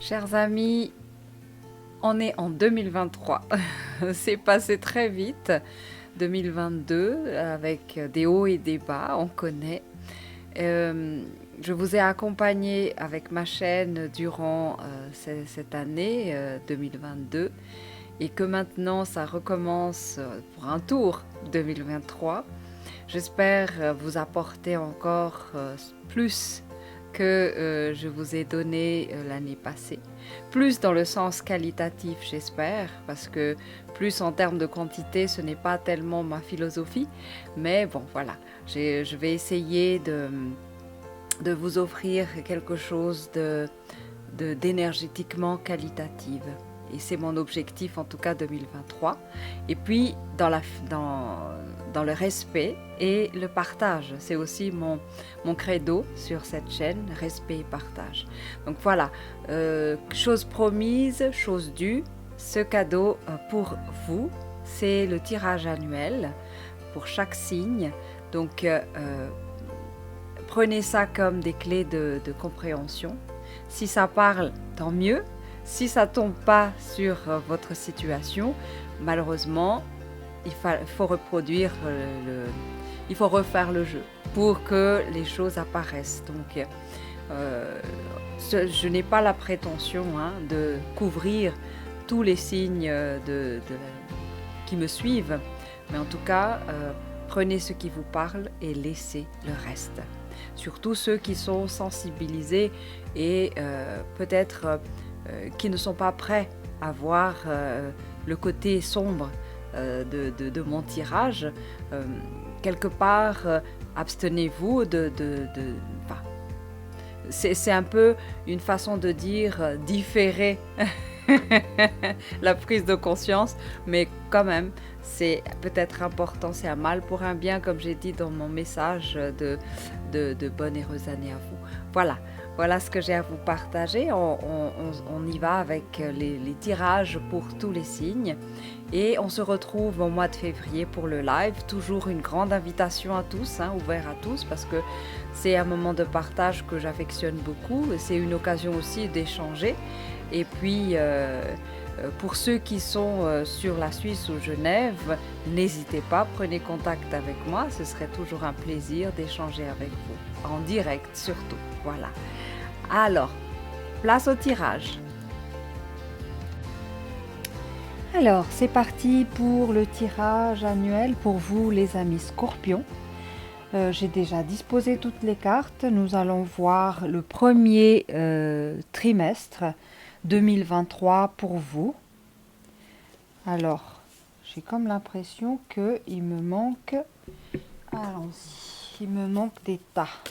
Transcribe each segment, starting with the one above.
Chers amis, on est en 2023. C'est passé très vite. 2022, avec des hauts et des bas, on connaît. Je vous ai accompagné avec ma chaîne durant cette année 2022 et que maintenant ça recommence pour un tour 2023. J'espère vous apporter encore plus que je vous ai donné l'année passée. Plus dans le sens qualitatif, j'espère, parce que plus en termes de quantité, ce n'est pas tellement ma philosophie. Mais bon, voilà, je vais essayer de vous offrir quelque chose d'énergétiquement qualitative. Et c'est mon objectif, en tout cas 2023. Et puis, dans le respect et le partage. C'est aussi mon credo sur cette chaîne, respect et partage. Donc voilà, chose promise, chose due. Ce cadeau pour vous, c'est le tirage annuel pour chaque signe. Donc, prenez ça comme des clés de compréhension. Si ça parle, tant mieux. Si ça tombe pas sur votre situation, malheureusement, il faut reproduire il faut refaire le jeu pour que les choses apparaissent. Donc, je n'ai pas la prétention de couvrir tous les signes qui me suivent, mais en tout cas, prenez ce qui vous parle et laissez le reste. Surtout ceux qui sont sensibilisés et peut-être qui ne sont pas prêts à voir le côté sombre de mon tirage. Quelque part, abstenez-vous c'est un peu une façon de dire différer la prise de conscience, mais quand même, c'est peut-être important, c'est un mal pour un bien, comme j'ai dit dans mon message de bonne heureuse année à vous. Voilà ce que j'ai à vous partager. On y va avec les tirages pour tous les signes. Et on se retrouve au mois de février pour le live. Toujours une grande invitation à tous, ouvert à tous, parce que c'est un moment de partage que j'affectionne beaucoup. C'est une occasion aussi d'échanger. Et puis, pour ceux qui sont sur la Suisse ou Genève, n'hésitez pas, prenez contact avec moi. Ce serait toujours un plaisir d'échanger avec vous, en direct surtout. Voilà. Alors, place au tirage. Alors, c'est parti pour le tirage annuel pour vous, les amis Scorpions. J'ai déjà disposé toutes les cartes. Nous allons voir le premier trimestre 2023 pour vous. Alors, j'ai comme l'impression qu'il me manque... Allons-y, il me manque des tas.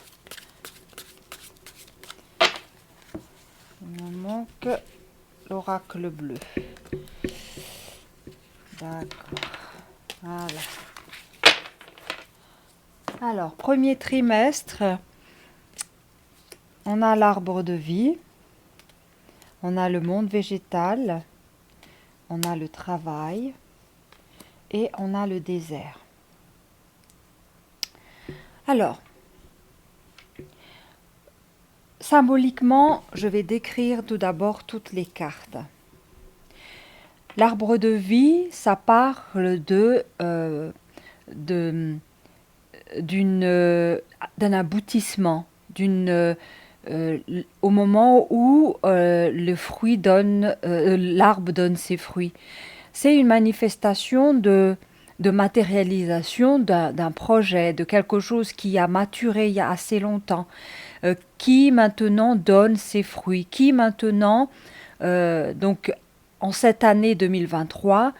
Il me manque l'oracle bleu. D'accord. Voilà. Alors, premier trimestre, on a l'arbre de vie, on a le monde végétal, on a le travail et on a le désert. Alors, symboliquement, je vais décrire tout d'abord toutes les cartes. L'arbre de vie, ça parle d'un aboutissement, au moment où l'arbre donne ses fruits. C'est une manifestation de matérialisation d'un projet, de quelque chose qui a maturé il y a assez longtemps, qui maintenant donne ses fruits, qui maintenant, donc en cette année 2023,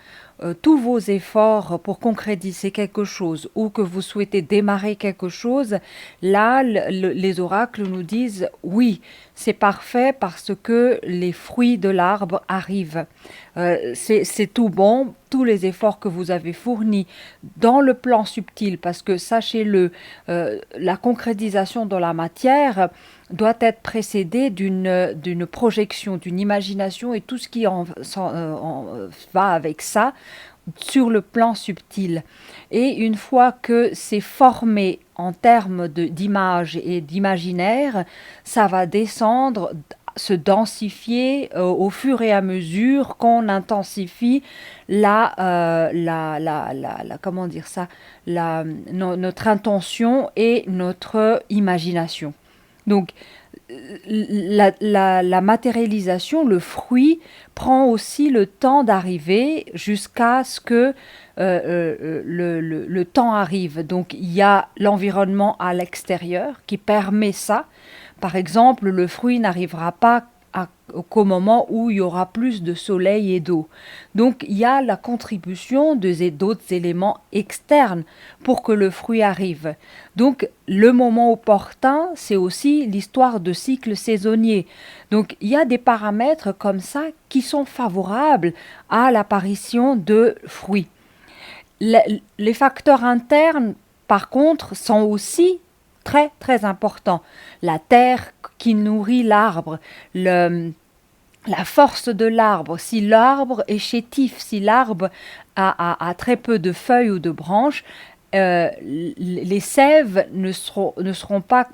tous vos efforts pour concrétiser quelque chose ou que vous souhaitez démarrer quelque chose, là, les oracles nous disent oui, c'est parfait parce que les fruits de l'arbre arrivent. C'est tout bon, tous les efforts que vous avez fournis dans le plan subtil, parce que sachez-le, la concrétisation dans la matière doit être précédée d'une projection, d'une imagination et tout ce qui en va avec ça sur le plan subtil. Et une fois que c'est formé en termes d'image et d'imaginaire, ça va descendre se densifier au fur et à mesure qu'on intensifie comment dire ça, notre intention et notre imagination. Donc, la matérialisation, le fruit, prend aussi le temps d'arriver jusqu'à ce que le temps arrive. Donc il y a l'environnement à l'extérieur qui permet ça. Par exemple, le fruit n'arrivera pas qu'au moment où il y aura plus de soleil et d'eau. Donc il y a la contribution d'autres éléments externes pour que le fruit arrive. Donc le moment opportun, c'est aussi l'histoire de cycles saisonniers. Donc il y a des paramètres comme ça qui sont favorables à l'apparition de fruits. Les facteurs internes, par contre, sont aussi très très importants. La terre qui nourrit l'arbre, la force de l'arbre, si l'arbre est chétif, si l'arbre a très peu de feuilles ou de branches, les sèves ne seront pas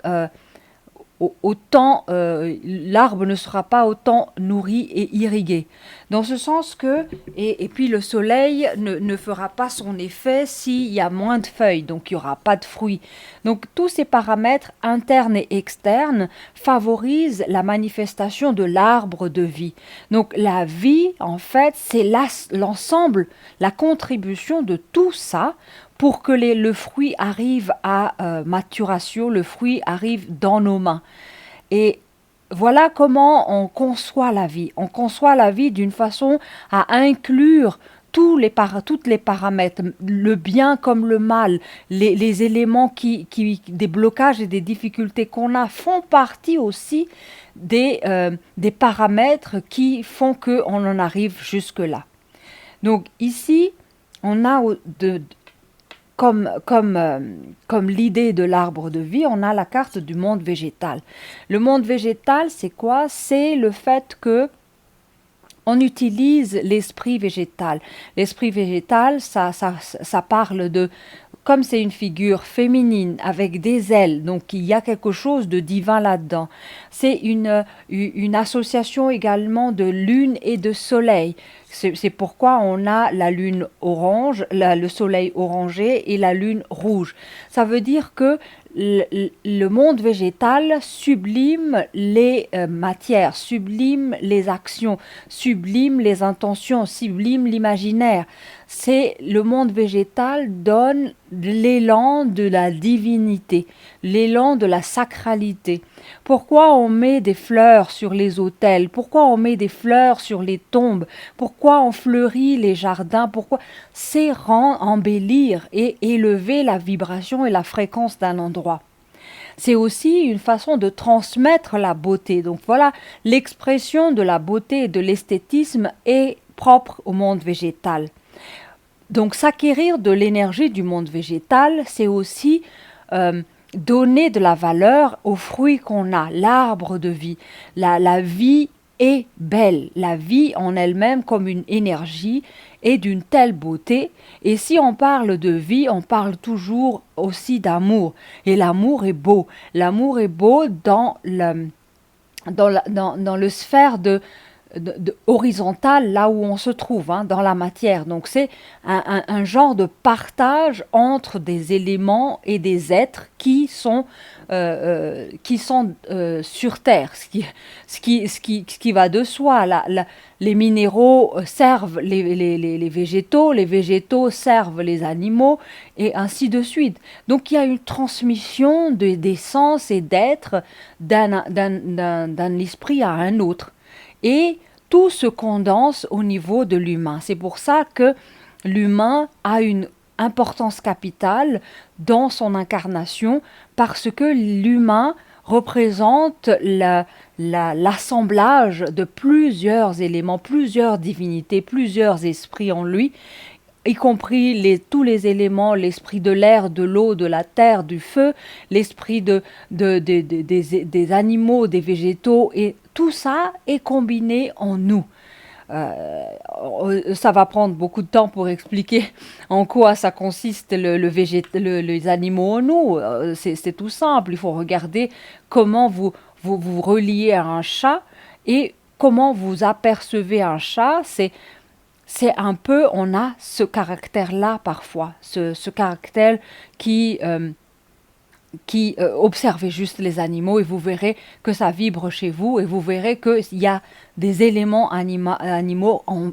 autant, l'arbre ne sera pas autant nourri et irrigué. Dans ce sens que, et puis le soleil ne fera pas son effet s'il y a moins de feuilles, donc il n'y aura pas de fruits. Donc tous ces paramètres internes et externes favorisent la manifestation de l'arbre de vie. Donc la vie, en fait, c'est l'ensemble, la contribution de tout ça pour que le fruit arrive à maturation, le fruit arrive dans nos mains. Et voilà comment on conçoit la vie. On conçoit la vie d'une façon à inclure tous les paramètres, le bien comme le mal, les éléments des blocages et des difficultés qu'on a font partie aussi des paramètres qui font qu'on en arrive jusque-là. Donc ici, on a comme l'idée de l'arbre de vie, on a la carte du monde végétal. Le monde végétal, c'est quoi? C'est le fait que on utilise l'esprit végétal. L'esprit végétal, ça parle de, comme c'est une figure féminine avec des ailes, donc il y a quelque chose de divin là-dedans. C'est une association également de lune et de soleil. C'est pourquoi on a la lune orange, le soleil orangé et la lune rouge. Ça veut dire que le monde végétal sublime les matières, sublime les actions, sublime les intentions, sublime l'imaginaire. C'est le monde végétal donne l'élan de la divinité, l'élan de la sacralité. Pourquoi on met des fleurs sur les autels? Pourquoi on met des fleurs sur les tombes? Pourquoi on fleurit les jardins? Pourquoi? C'est embellir et élever la vibration et la fréquence d'un endroit. C'est aussi une façon de transmettre la beauté. Donc voilà, l'expression de la beauté et de l'esthétisme est propre au monde végétal. Donc s'acquérir de l'énergie du monde végétal, c'est aussi donner de la valeur aux fruits qu'on a, l'arbre de vie. La vie est belle, la vie en elle-même comme une énergie est d'une telle beauté. Et si on parle de vie, on parle toujours aussi d'amour. Et l'amour est beau. L'amour est beau dans le sphère horizontale, là où on se trouve, hein, dans la matière. Donc c'est un genre de partage entre des éléments et des êtres qui sont sur Terre, ce qui va de soi. Les minéraux servent les végétaux servent les animaux, et ainsi de suite. Donc il y a une transmission d'essence et d'être d'un esprit à un autre. Et tout se condense au niveau de l'humain. C'est pour ça que l'humain a une importance capitale dans son incarnation, parce que l'humain représente l'assemblage de plusieurs éléments, plusieurs divinités, plusieurs esprits en lui, y compris tous les éléments, l'esprit de l'air, de l'eau, de la terre, du feu, l'esprit des animaux, des végétaux, et tout ça est combiné en nous. Ça va prendre beaucoup de temps pour expliquer en quoi ça consiste les animaux en nous. C'est tout simple, il faut regarder comment vous reliez à un chat Et comment vous apercevez un chat, c'est un peu, on a ce caractère-là parfois, ce caractère qui, euh, qui observez juste les animaux et vous verrez que ça vibre chez vous et vous verrez qu'il y a des éléments animaux en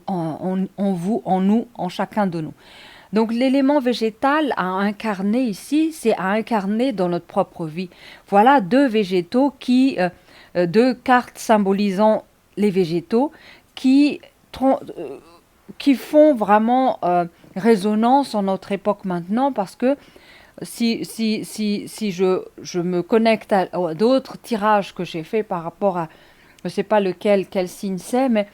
vous, en nous, en chacun de nous. Donc l'élément végétal à incarner ici, c'est à incarner dans notre propre vie. Voilà deux végétaux deux cartes symbolisant les végétaux qui, qui font vraiment résonance en notre époque maintenant parce que si je me connecte à d'autres tirages que j'ai fait par rapport à, je ne sais pas quel signe c'est, mais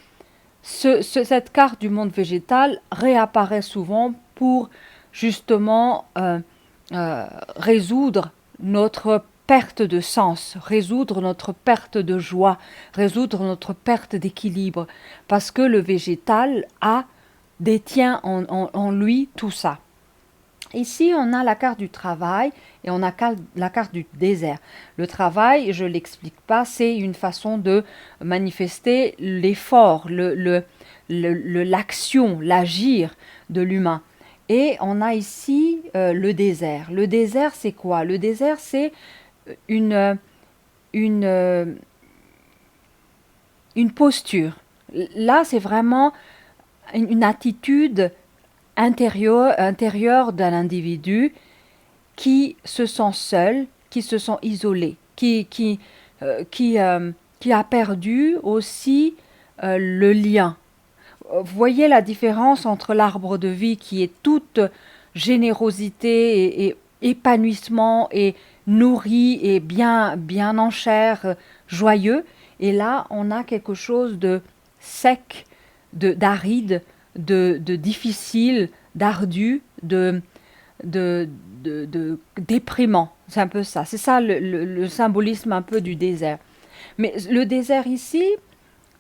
cette carte du monde végétal réapparaît souvent pour justement résoudre notre perte de sens, résoudre notre perte de joie, résoudre notre perte d'équilibre, parce que le végétal détient en lui tout ça. Ici, on a la carte du travail et on a la carte du désert. Le travail, je ne l'explique pas, c'est une façon de manifester l'effort, l'action, l'agir de l'humain. Et on a ici le désert. Le désert, c'est quoi? Le désert, c'est une, une, une posture. Là, c'est vraiment une attitude intérieure d'un individu qui se sent seul, qui se sent isolé, qui a perdu aussi le lien. Vous voyez la différence entre l'arbre de vie qui est toute générosité et épanouissement et nourri et bien en chair, joyeux. Et là, on a quelque chose de sec, d'aride, de difficile, d'ardu, de déprimant. C'est un peu ça. C'est ça le symbolisme un peu du désert. Mais le désert ici,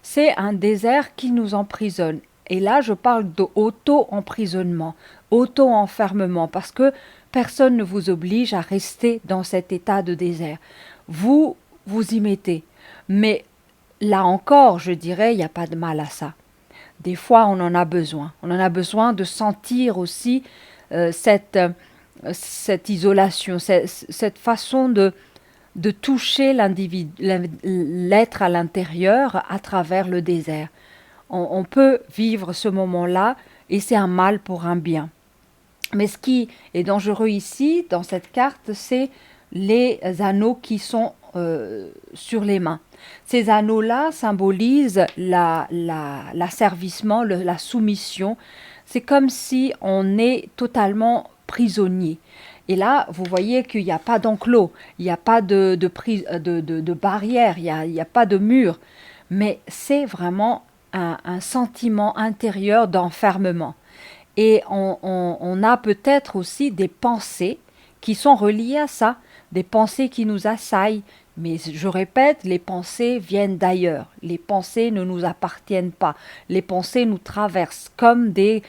c'est un désert qui nous emprisonne. Et là, je parle d'auto-emprisonnement, auto-enfermement, parce que personne ne vous oblige à rester dans cet état de désert. Vous y mettez. Mais là encore, je dirais, il n'y a pas de mal à ça. Des fois, on en a besoin. On en a besoin de sentir aussi cette isolation, cette façon de toucher l'être à l'intérieur à travers le désert. On peut vivre ce moment-là et c'est un mal pour un bien. Mais ce qui est dangereux ici, dans cette carte, c'est les anneaux qui sont sur les mains. Ces anneaux-là symbolisent l'asservissement, la soumission. C'est comme si on est totalement prisonnier. Et là, vous voyez qu'il n'y a pas d'enclos, il n'y a pas de barrière, il n'y a pas de mur. Mais c'est vraiment un sentiment intérieur d'enfermement. Et on a peut-être aussi des pensées qui sont reliées à ça, des pensées qui nous assaillent. Mais je répète, les pensées viennent d'ailleurs. Les pensées ne nous appartiennent pas. Les pensées nous traversent comme des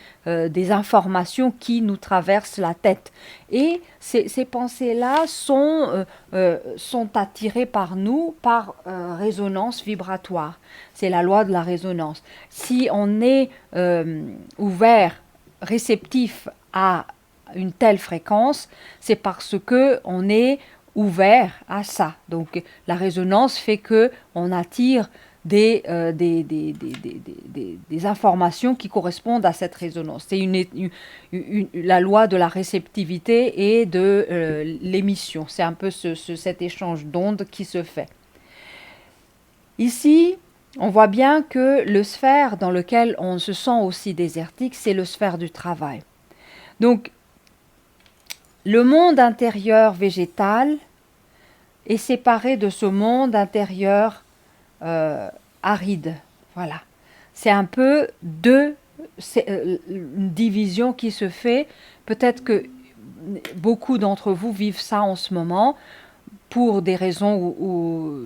informations qui nous traversent la tête. Et ces pensées-là sont attirées par nous par résonance vibratoire. C'est la loi de la résonance. Si on est ouvert, réceptif à une telle fréquence, c'est parce que on est ouvert à ça. Donc la résonance fait que on attire des informations qui correspondent à cette résonance. C'est la loi de la réceptivité et de l'émission. C'est un peu cet échange d'ondes qui se fait. Ici, on voit bien que le sphère dans lequel on se sent aussi désertique, c'est le sphère du travail. Donc, le monde intérieur végétal est séparé de ce monde intérieur aride. Voilà. C'est un peu une division qui se fait. Peut-être que beaucoup d'entre vous vivent ça en ce moment pour des raisons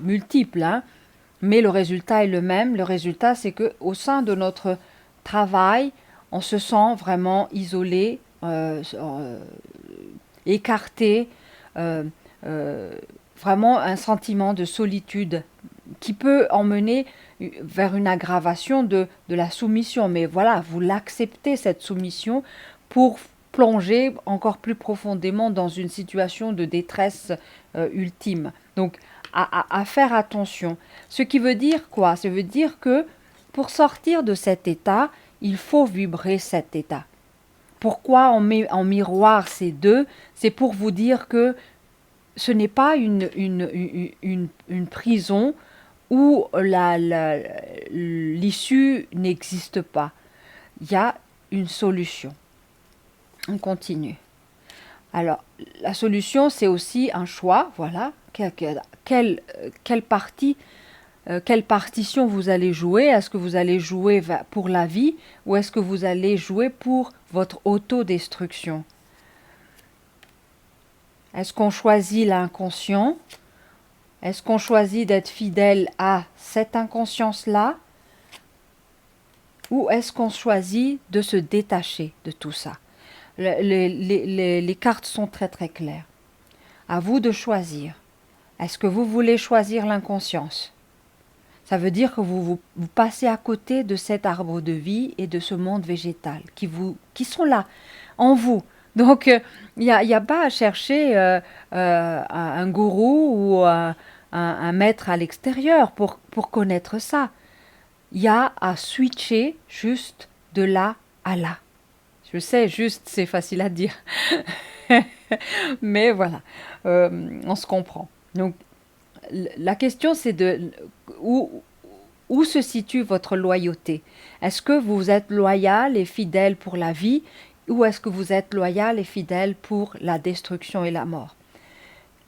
multiples, hein. Mais le résultat est le même. Le résultat, c'est qu'au sein de notre travail, on se sent vraiment isolé, écarté, vraiment un sentiment de solitude qui peut emmener vers une aggravation de la soumission. Mais voilà, vous l'acceptez, cette soumission, pour plonger encore plus profondément dans une situation de détresse ultime. Donc, à faire attention. Ce qui veut dire quoi? Ça veut dire que pour sortir de cet état, il faut vibrer cet état. Pourquoi on met en miroir ces deux? C'est pour vous dire que ce n'est pas une prison où l'issue n'existe pas. Il y a une solution. On continue. Alors, la solution, c'est aussi un choix. Voilà. Quelle partition vous allez jouer? Est-ce que vous allez jouer pour la vie ou est-ce que vous allez jouer pour votre autodestruction? Est-ce qu'on choisit l'inconscient? Est-ce qu'on choisit d'être fidèle à cette inconscience-là? Ou est-ce qu'on choisit de se détacher de tout ça? Les cartes sont très très claires. À vous de choisir. Est-ce que vous voulez choisir l'inconscience? Ça veut dire que vous passez à côté de cet arbre de vie et de ce monde végétal qui sont là, en vous. Donc, il n'y a pas à chercher un gourou ou un maître à l'extérieur pour connaître ça. Il y a à switcher juste de là à là. Je sais, juste, c'est facile à dire. Mais voilà, on se comprend. Donc, la question, c'est où se situe votre loyauté? Est-ce que vous êtes loyal et fidèle pour la vie ou est-ce que vous êtes loyal et fidèle pour la destruction et la mort?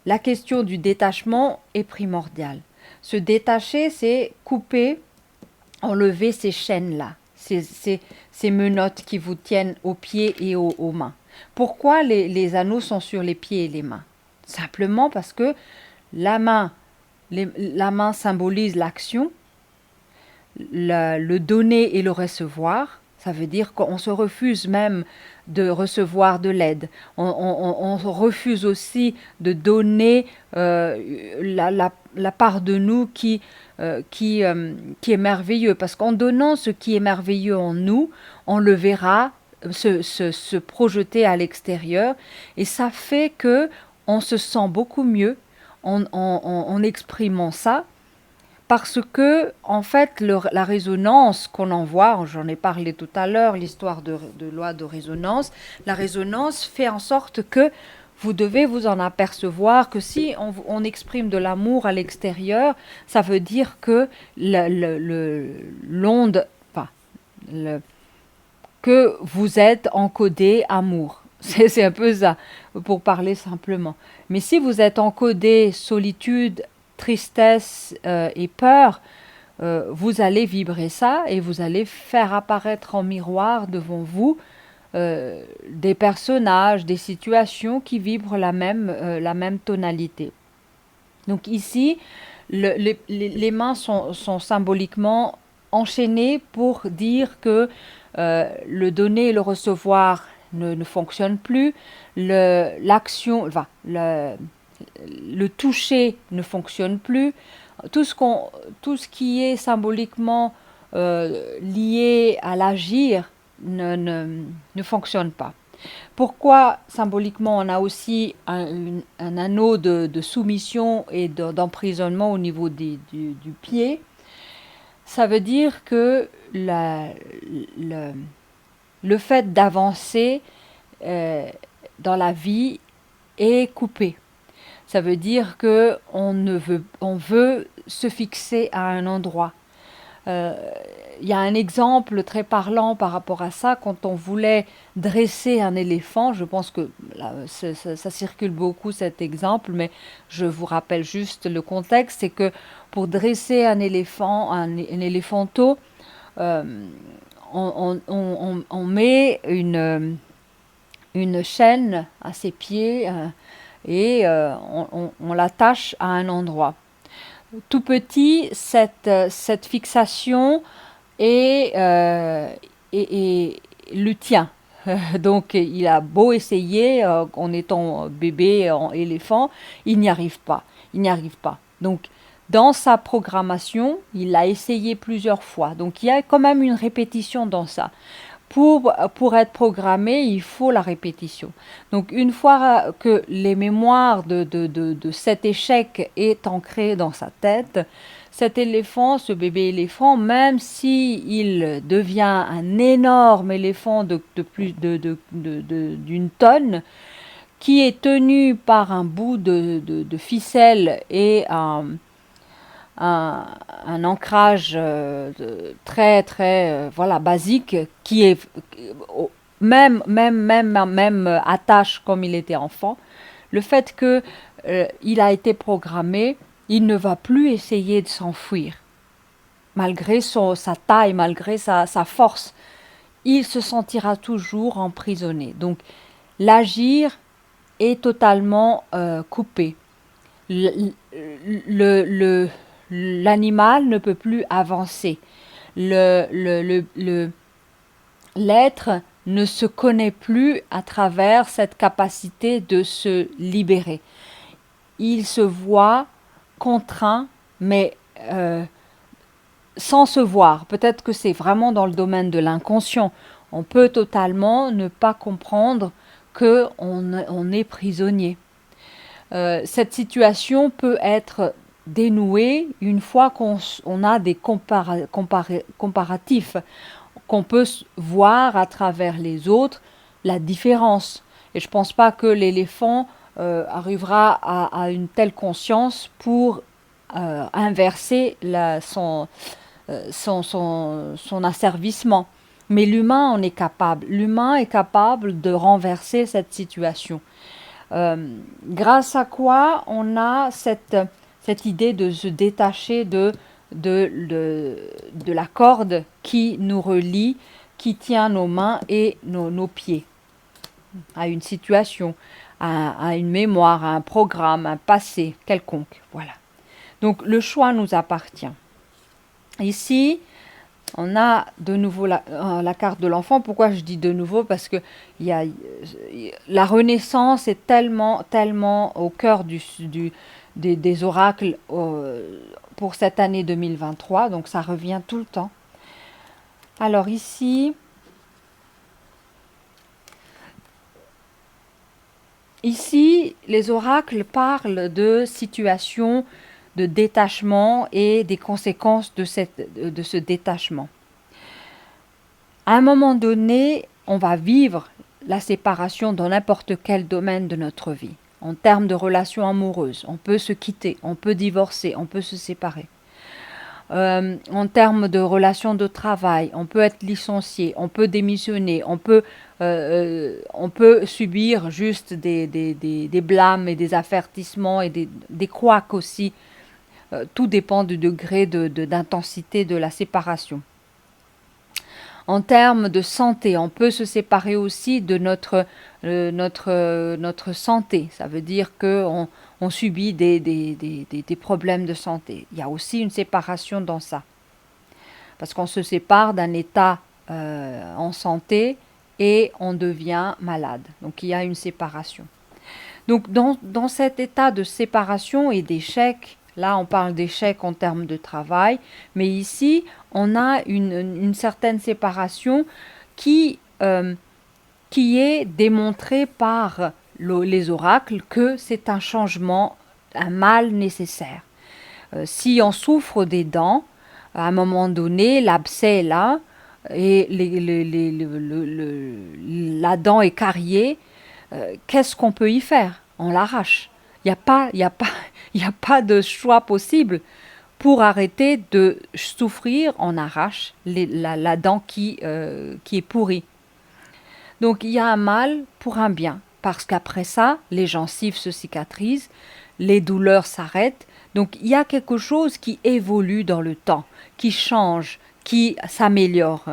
La question du détachement est primordiale. Se détacher, c'est couper, enlever ces chaînes-là, ces menottes qui vous tiennent aux pieds et aux mains. Pourquoi les anneaux sont sur les pieds et les mains? Simplement parce que la main symbolise l'action, le donner et le recevoir. Ça veut dire qu'on se refuse même de recevoir de l'aide. On refuse aussi de donner la part de nous qui est merveilleux. Parce qu'en donnant ce qui est merveilleux en nous, on le verra se projeter à l'extérieur. Et ça fait que on se sent beaucoup mieux en exprimant ça. Parce que, en fait, la résonance qu'on envoie, j'en ai parlé tout à l'heure, l'histoire de loi de résonance, la résonance fait en sorte que vous devez vous en apercevoir que si on exprime de l'amour à l'extérieur, ça veut dire que l'onde, enfin, que vous êtes encodé amour. C'est un peu ça, pour parler simplement. Mais si vous êtes encodé solitude, tristesse et peur, vous allez vibrer ça et vous allez faire apparaître en miroir devant vous des personnages, des situations qui vibrent la même tonalité. Donc ici, les mains sont symboliquement enchaînées pour dire que le donner et le recevoir ne fonctionne plus, l'action, enfin, le toucher ne fonctionne plus, tout ce qui est symboliquement lié à l'agir ne fonctionne pas. Pourquoi symboliquement on a aussi un anneau de soumission et d'emprisonnement au niveau du pied? Ça veut dire que le fait d'avancer dans la vie est coupé. Ça veut dire que on veut se fixer à un endroit. Il y a un exemple très parlant par rapport à ça. Quand on voulait dresser un éléphant, je pense que là, ça circule beaucoup cet exemple, mais je vous rappelle juste le contexte, c'est que pour dresser un éléphant, un éléphanteau, on met une chaîne à ses pieds et on l'attache à un endroit. Tout petit, cette fixation le tient. Donc il a beau essayer en étant bébé, en éléphant, il n'y arrive pas. Donc Dans sa programmation, il l'a essayé plusieurs fois. Donc il y a quand même une répétition dans ça. Pour être programmé, il faut la répétition. Donc une fois que les mémoires de cet échec est ancré dans sa tête, cet éléphant, ce bébé éléphant, même si il devient un énorme éléphant de plus d'une tonne, qui est tenu par un bout de ficelle et un, un ancrage très très voilà basique qui est même attache comme il était enfant. Le fait que il a été programmé, il ne va plus essayer de s'enfuir malgré sa taille, malgré sa force. Il se sentira toujours emprisonné. Donc l'agir est totalement coupé. Le, l'animal ne peut plus avancer. L'être ne se connaît plus à travers cette capacité de se libérer. Il se voit contraint, mais sans se voir. Peut-être que c'est vraiment dans le domaine de l'inconscient. On peut totalement ne pas comprendre qu'on est prisonnier. Cette situation peut être dénouée une fois qu'on a des comparatifs, qu'on peut voir à travers les autres la différence. Et je ne pense pas que l'éléphant arrivera à une telle conscience pour inverser son asservissement. Mais l'humain en est capable. L'humain est capable de renverser cette situation. Grâce à quoi on a cette idée de se détacher de la corde qui nous relie, qui tient nos mains et nos pieds à une situation, à une mémoire, à un programme, à un passé quelconque. Voilà. Donc le choix nous appartient. Ici, on a de nouveau la carte de l'enfant. Pourquoi je dis de nouveau? Parce que la Renaissance est tellement, tellement au cœur des oracles pour cette année 2023. Donc ça revient tout le temps. Alors ici, les oracles parlent de situations de détachement et des conséquences de ce détachement. À un moment donné, on va vivre la séparation dans n'importe quel domaine de notre vie. En termes de relations amoureuses, on peut se quitter, on peut divorcer, on peut se séparer. En termes de relations de travail, on peut être licencié, on peut démissionner, on peut subir juste des blâmes et des avertissements et des couacs aussi. Tout dépend du degré d'intensité de la séparation. En termes de santé, on peut se séparer aussi de notre santé. Ça veut dire qu'on subit des problèmes de santé. Il y a aussi une séparation dans ça. Parce qu'on se sépare d'un état en santé et on devient malade. Donc il y a une séparation. Donc dans cet état de séparation et d'échec, là, on parle d'échec en termes de travail, mais ici, on a une certaine séparation qui est démontrée par les oracles que c'est un changement, un mal nécessaire. Si on souffre des dents, à un moment donné, l'abcès est là et la dent est cariée, qu'est-ce qu'on peut y faire? On l'arrache. Il n'y a pas de choix possible. Pour arrêter de souffrir, on arrache la dent qui est pourrie. Donc il y a un mal pour un bien. Parce qu'après ça, les gencives se cicatrisent, les douleurs s'arrêtent. Donc il y a quelque chose qui évolue dans le temps, qui change, qui s'améliore.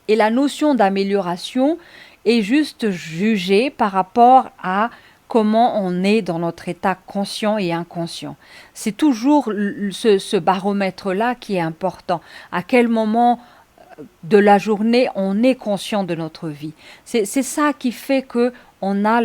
Et la notion d'amélioration est juste jugée par rapport à comment on est dans notre état conscient et inconscient. C'est toujours ce baromètre-là qui est important. À quel moment de la journée on est conscient de notre vie. C'est ça qui fait qu'on a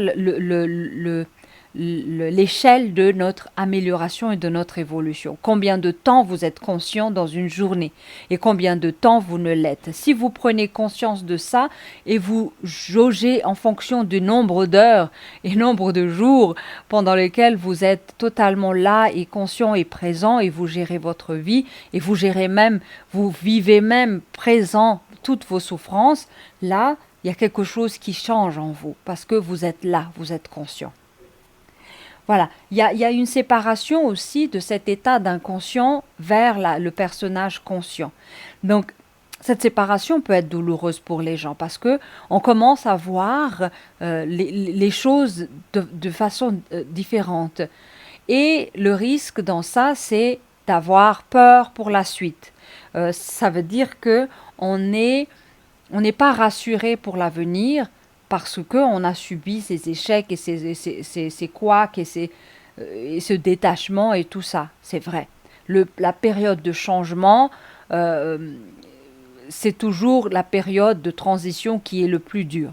l'échelle de notre amélioration et de notre évolution. Combien de temps vous êtes conscient dans une journée et combien de temps vous ne l'êtes. Si vous prenez conscience de ça et vous jaugez en fonction du nombre d'heures et nombre de jours pendant lesquels vous êtes totalement là et conscient et présent et vous gérez votre vie et vous gérez même, vous vivez même présent toutes vos souffrances, là, il y a quelque chose qui change en vous parce que vous êtes là, vous êtes conscient. Voilà, il y a une séparation aussi de cet état d'inconscient vers le personnage conscient. Donc, cette séparation peut être douloureuse pour les gens parce que on commence à voir les choses de façon différente. Et le risque dans ça, c'est d'avoir peur pour la suite. Ça veut dire que on n'est pas rassuré pour l'avenir parce qu'on a subi ces échecs et ces couacs et ce détachement et tout ça. C'est vrai. La période de changement, c'est toujours la période de transition qui est le plus dur.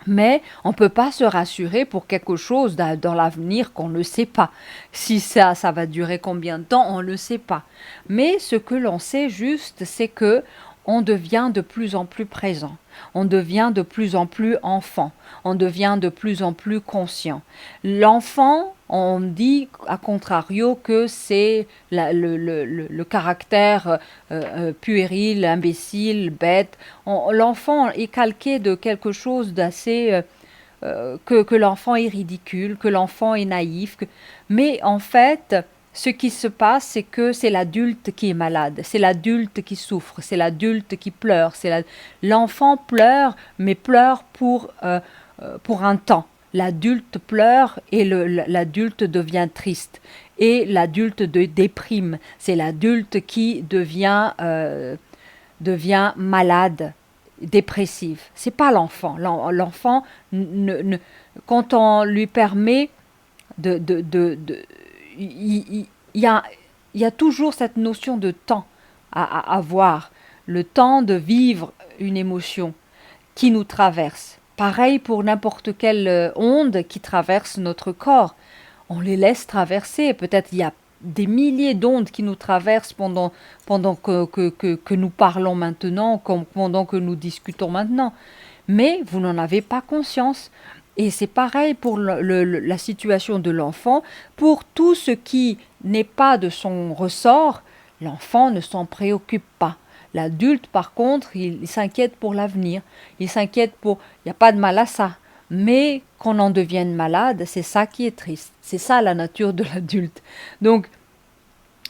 Mais on ne peut pas se rassurer pour quelque chose dans l'avenir qu'on ne sait pas. Si ça va durer combien de temps, on ne le sait pas. Mais ce que l'on sait juste, c'est que on devient de plus en plus présent, on devient de plus en plus enfant, on devient de plus en plus conscient. L'enfant, on dit à contrario que c'est le caractère puéril, imbécile, bête. L'enfant est calqué de quelque chose d'assez... que l'enfant est ridicule, que l'enfant est naïf. Mais en fait... Ce qui se passe, c'est que c'est l'adulte qui est malade, c'est l'adulte qui souffre, c'est l'adulte qui pleure. L'enfant pleure, mais pleure pour un temps. L'adulte pleure et l'adulte devient triste. Et l'adulte déprime. C'est l'adulte qui devient malade, dépressif. C'est pas l'enfant. L'enfant, quand on lui permet il y a toujours cette notion de temps à avoir, le temps de vivre une émotion qui nous traverse. Pareil pour n'importe quelle onde qui traverse notre corps. On les laisse traverser. Peut-être il y a des milliers d'ondes qui nous traversent pendant que nous parlons maintenant, pendant que nous discutons maintenant. Mais vous n'en avez pas conscience. Et c'est pareil pour la situation de l'enfant. Pour tout ce qui n'est pas de son ressort, l'enfant ne s'en préoccupe pas. L'adulte, par contre, il s'inquiète pour l'avenir. Il s'inquiète pour... Il n'y a pas de mal à ça. Mais qu'on en devienne malade, c'est ça qui est triste. C'est ça la nature de l'adulte. Donc,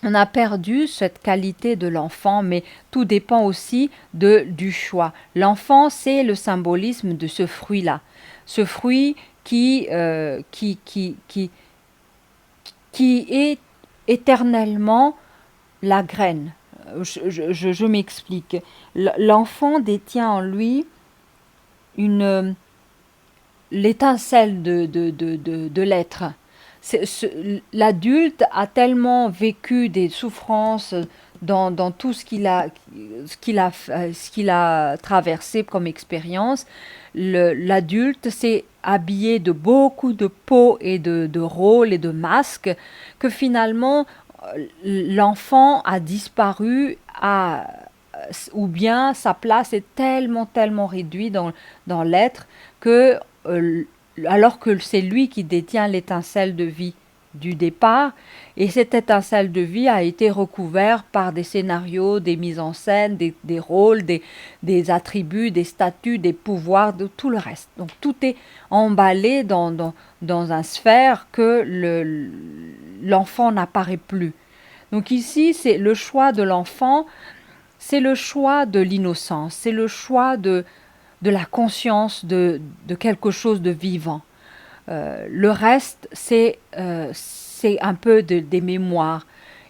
on a perdu cette qualité de l'enfant, mais tout dépend aussi du choix. L'enfant, c'est le symbolisme de ce fruit-là. Ce fruit qui est éternellement la graine. Je m'explique. L'enfant détient en lui l'étincelle de l'être. L'adulte a tellement vécu des souffrances dans tout ce qu'il a traversé comme expérience. L'adulte s'est habillé de beaucoup de peaux et de rôles et de masques que finalement l'enfant a disparu ou bien sa place est tellement réduite dans l'être que alors que c'est lui qui détient l'étincelle de vie du départ, et cette étincelle de vie a été recouverte par des scénarios, des mises en scène, des rôles, des attributs, des statuts, des pouvoirs, de tout le reste. Donc tout est emballé dans un sphère que l'enfant n'apparaît plus. Donc ici, c'est le choix de l'enfant, c'est le choix de l'innocence, c'est le choix de la conscience de quelque chose de vivant. Le reste, c'est un peu des mémoires.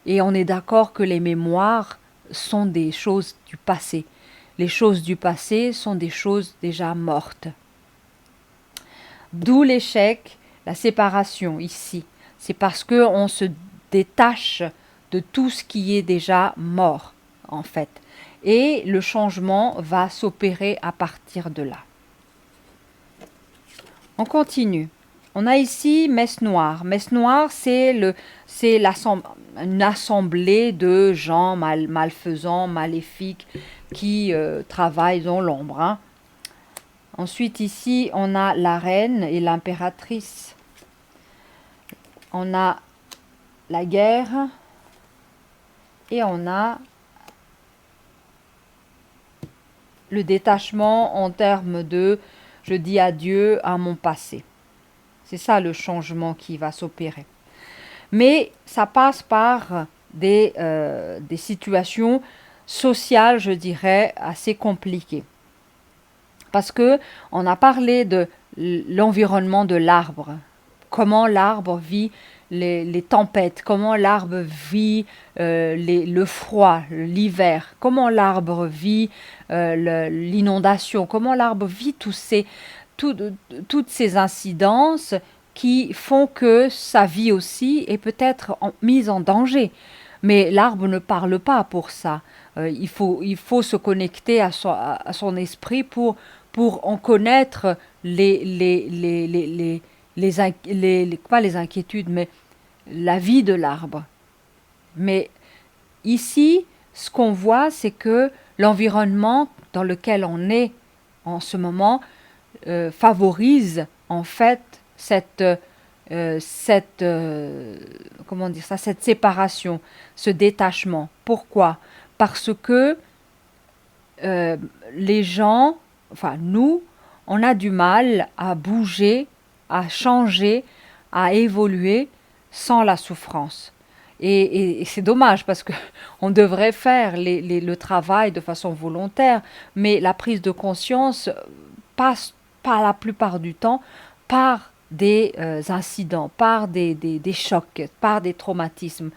Et on est d'accord que les mémoires sont des choses du passé. Les choses du passé sont des choses déjà mortes. D'où l'échec, la séparation ici. C'est parce qu'on se détache de tout ce qui est déjà mort, en fait. Et le changement va s'opérer à partir de là. On continue. On a ici messe noire. Messe noire, c'est une assemblée de gens malfaisants, maléfiques, qui travaillent dans l'ombre. Hein. Ensuite, ici, on a la reine et l'impératrice. On a la guerre. Et on a le détachement en termes de « je dis adieu à mon passé ». C'est ça le changement qui va s'opérer. Mais ça passe par des situations sociales, je dirais, assez compliquées. Parce que on a parlé de l'environnement de l'arbre, comment l'arbre vit les tempêtes, comment l'arbre vit le froid, l'hiver, comment l'arbre vit l'inondation, comment l'arbre vit toutes ces incidences qui font que sa vie aussi est peut-être mise en danger. Mais l'arbre ne parle pas pour ça. Il faut se connecter à son esprit pour en connaître pas les inquiétudes, mais la vie de l'arbre. Mais ici, ce qu'on voit, c'est que l'environnement dans lequel on est en ce moment favorise en fait cette séparation, ce détachement. Pourquoi? Parce que les gens, enfin nous, on a du mal à bouger, à changer, à évoluer sans la souffrance. Et c'est dommage parce que on devrait faire le travail de façon volontaire, mais la prise de conscience passe pas la plupart du temps par des incidents, par des chocs, par des traumatismes.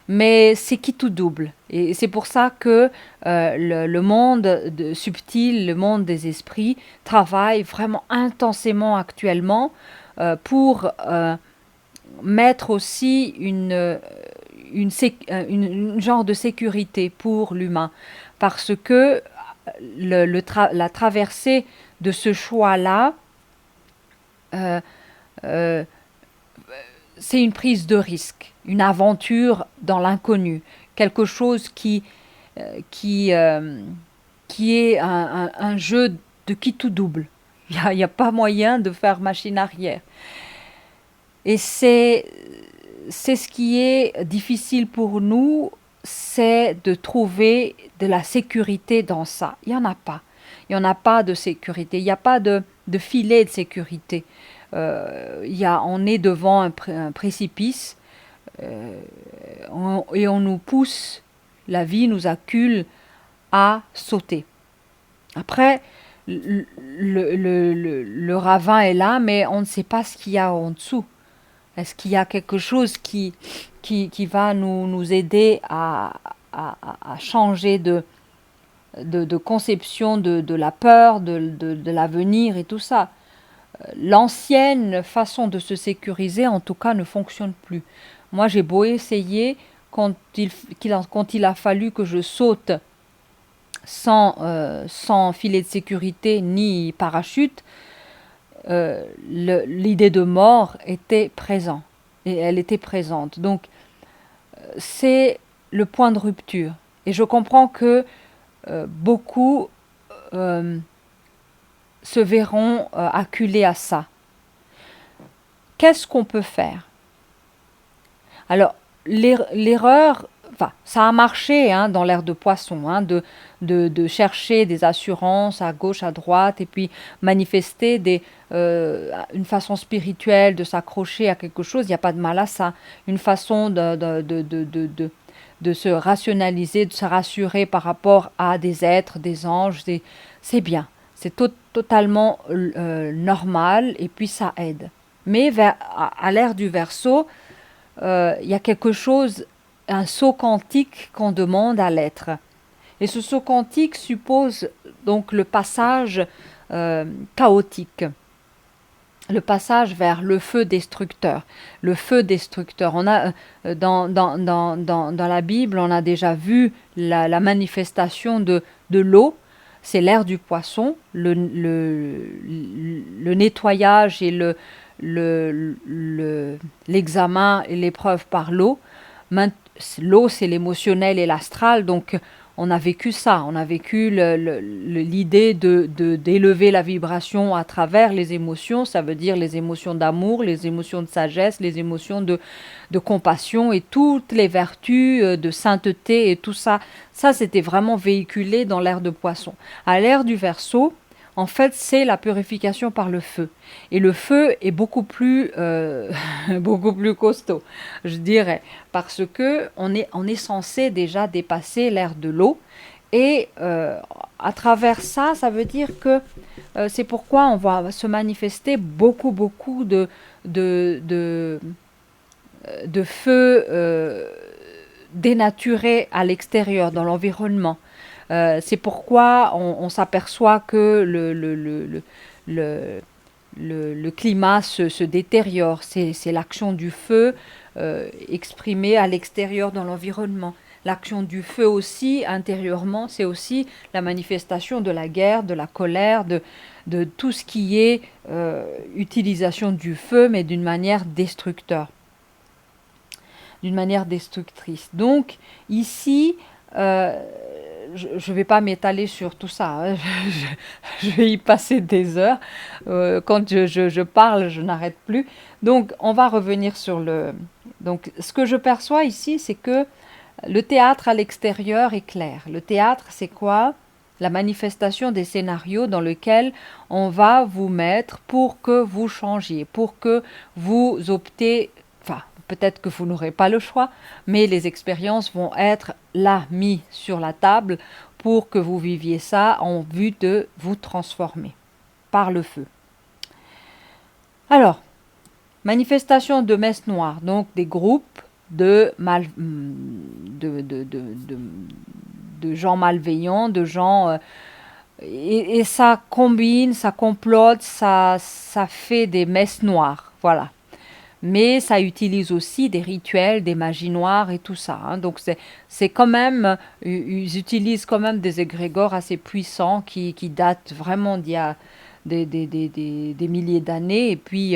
Mais c'est qui tout double. Et c'est pour ça que le monde subtil, le monde des esprits, travaille vraiment intensément actuellement pour mettre aussi une genre de sécurité pour l'humain. Parce que la traversée de ce choix-là, euh, c'est une prise de risque, une aventure dans l'inconnu, quelque chose qui est un jeu de qui tout double. Il n'y a pas moyen de faire machine arrière. Et c'est ce qui est difficile pour nous, c'est de trouver de la sécurité dans ça. Il n'y en a pas. Il n'y en a pas de sécurité. Il n'y a pas de filet de sécurité. On est devant un précipice et on nous pousse, la vie nous accule à sauter. Après, le ravin est là, mais on ne sait pas ce qu'il y a en dessous. Est-ce qu'il y a quelque chose qui va nous aider à changer de conception de la peur, de l'avenir et tout ça? L'ancienne façon de se sécuriser, en tout cas, ne fonctionne plus. Moi, j'ai beau essayer, quand il a fallu que je saute sans filet de sécurité ni parachute, l'idée de mort était présente. Et elle était présente. Donc, c'est le point de rupture. Et je comprends que beaucoup se verront acculés à ça. Qu'est-ce qu'on peut faire? Alors, l'erreur, enfin, ça a marché dans l'ère de poisson, de chercher des assurances à gauche, à droite, et puis manifester une façon spirituelle de s'accrocher à quelque chose. Il n'y a pas de mal à ça. Une façon de se rationaliser, de se rassurer par rapport à des êtres, des anges, c'est bien. C'est totalement normal et puis ça aide. Mais à l'ère du Verseau, il y a quelque chose, un saut quantique qu'on demande à l'être. Et ce saut quantique suppose donc le passage chaotique, le passage vers le feu destructeur. Le feu destructeur. On a dans la Bible, on a déjà vu la manifestation de l'eau. C'est l'ère du poisson, le nettoyage et l'examen et l'épreuve par l'eau. L'eau, c'est l'émotionnel et l'astral, donc on a vécu ça, on a vécu l'idée d'élever la vibration à travers les émotions, ça veut dire les émotions d'amour, les émotions de sagesse, les émotions de compassion et toutes les vertus de sainteté et tout ça. Ça, c'était vraiment véhiculé dans l'ère de Poisson. À l'ère du Verseau, en fait, c'est la purification par le feu. Et le feu est beaucoup plus costaud, je dirais, parce que on est censé déjà dépasser l'ère de l'eau. Et à travers ça, ça veut dire que c'est pourquoi on va se manifester beaucoup de, de feu dénaturé à l'extérieur, dans l'environnement. C'est pourquoi on s'aperçoit que le, le climat se détériore. C'est l'action du feu exprimée à l'extérieur dans l'environnement. L'action du feu aussi, intérieurement, c'est aussi la manifestation de la guerre, de la colère, de tout ce qui est utilisation du feu, mais d'une manière destructrice. Donc, ici, euh, je ne vais pas m'étaler sur tout ça, hein. Je vais y passer des heures. Quand je parle, je n'arrête plus. Donc, on va revenir sur le... Donc, ce que je perçois ici, c'est que le théâtre à l'extérieur est clair. Le théâtre, c'est quoi? La manifestation des scénarios dans lesquels on va vous mettre pour que vous changiez, pour que vous optez, enfin, peut-être que vous n'aurez pas le choix, mais les expériences vont être là, mis sur la table pour que vous viviez ça en vue de vous transformer par le feu. Alors, manifestation de messes noires, donc des groupes de gens malveillants, de gens... et ça combine, ça complote, ça fait des messes noires, voilà. Mais ça utilise aussi des rituels, des magies noires et tout ça, hein. Donc c'est quand même, ils utilisent quand même des égrégores assez puissants qui datent vraiment d'il y a des milliers d'années. Et puis,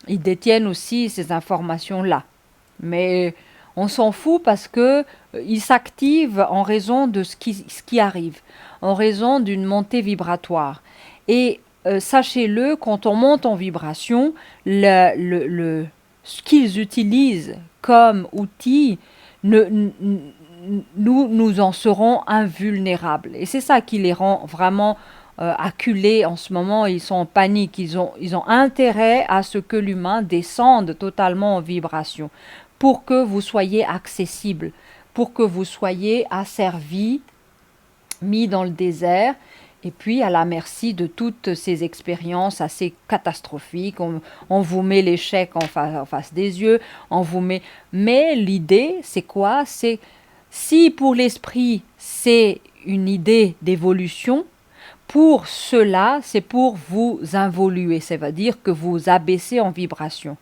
ils détiennent aussi ces informations-là. Mais on s'en fout parce que ils s'activent en raison de ce qui arrive, en raison d'une montée vibratoire. Et sachez-le, quand on monte en vibration, ce qu'ils utilisent comme outil, ne, nous en serons invulnérables. Et c'est ça qui les rend vraiment acculés en ce moment. Ils sont en panique. Ils ont intérêt à ce que l'humain descende totalement en vibration pour que vous soyez accessible, pour que vous soyez asservi, mis dans le désert, et puis à la merci de toutes ces expériences assez catastrophiques. On vous met l'échec en face des yeux, on vous met... Mais l'idée, c'est quoi? C'est si pour l'esprit, c'est une idée d'évolution, pour cela, c'est pour vous involuer, ça veut dire que vous abaissez en vibration.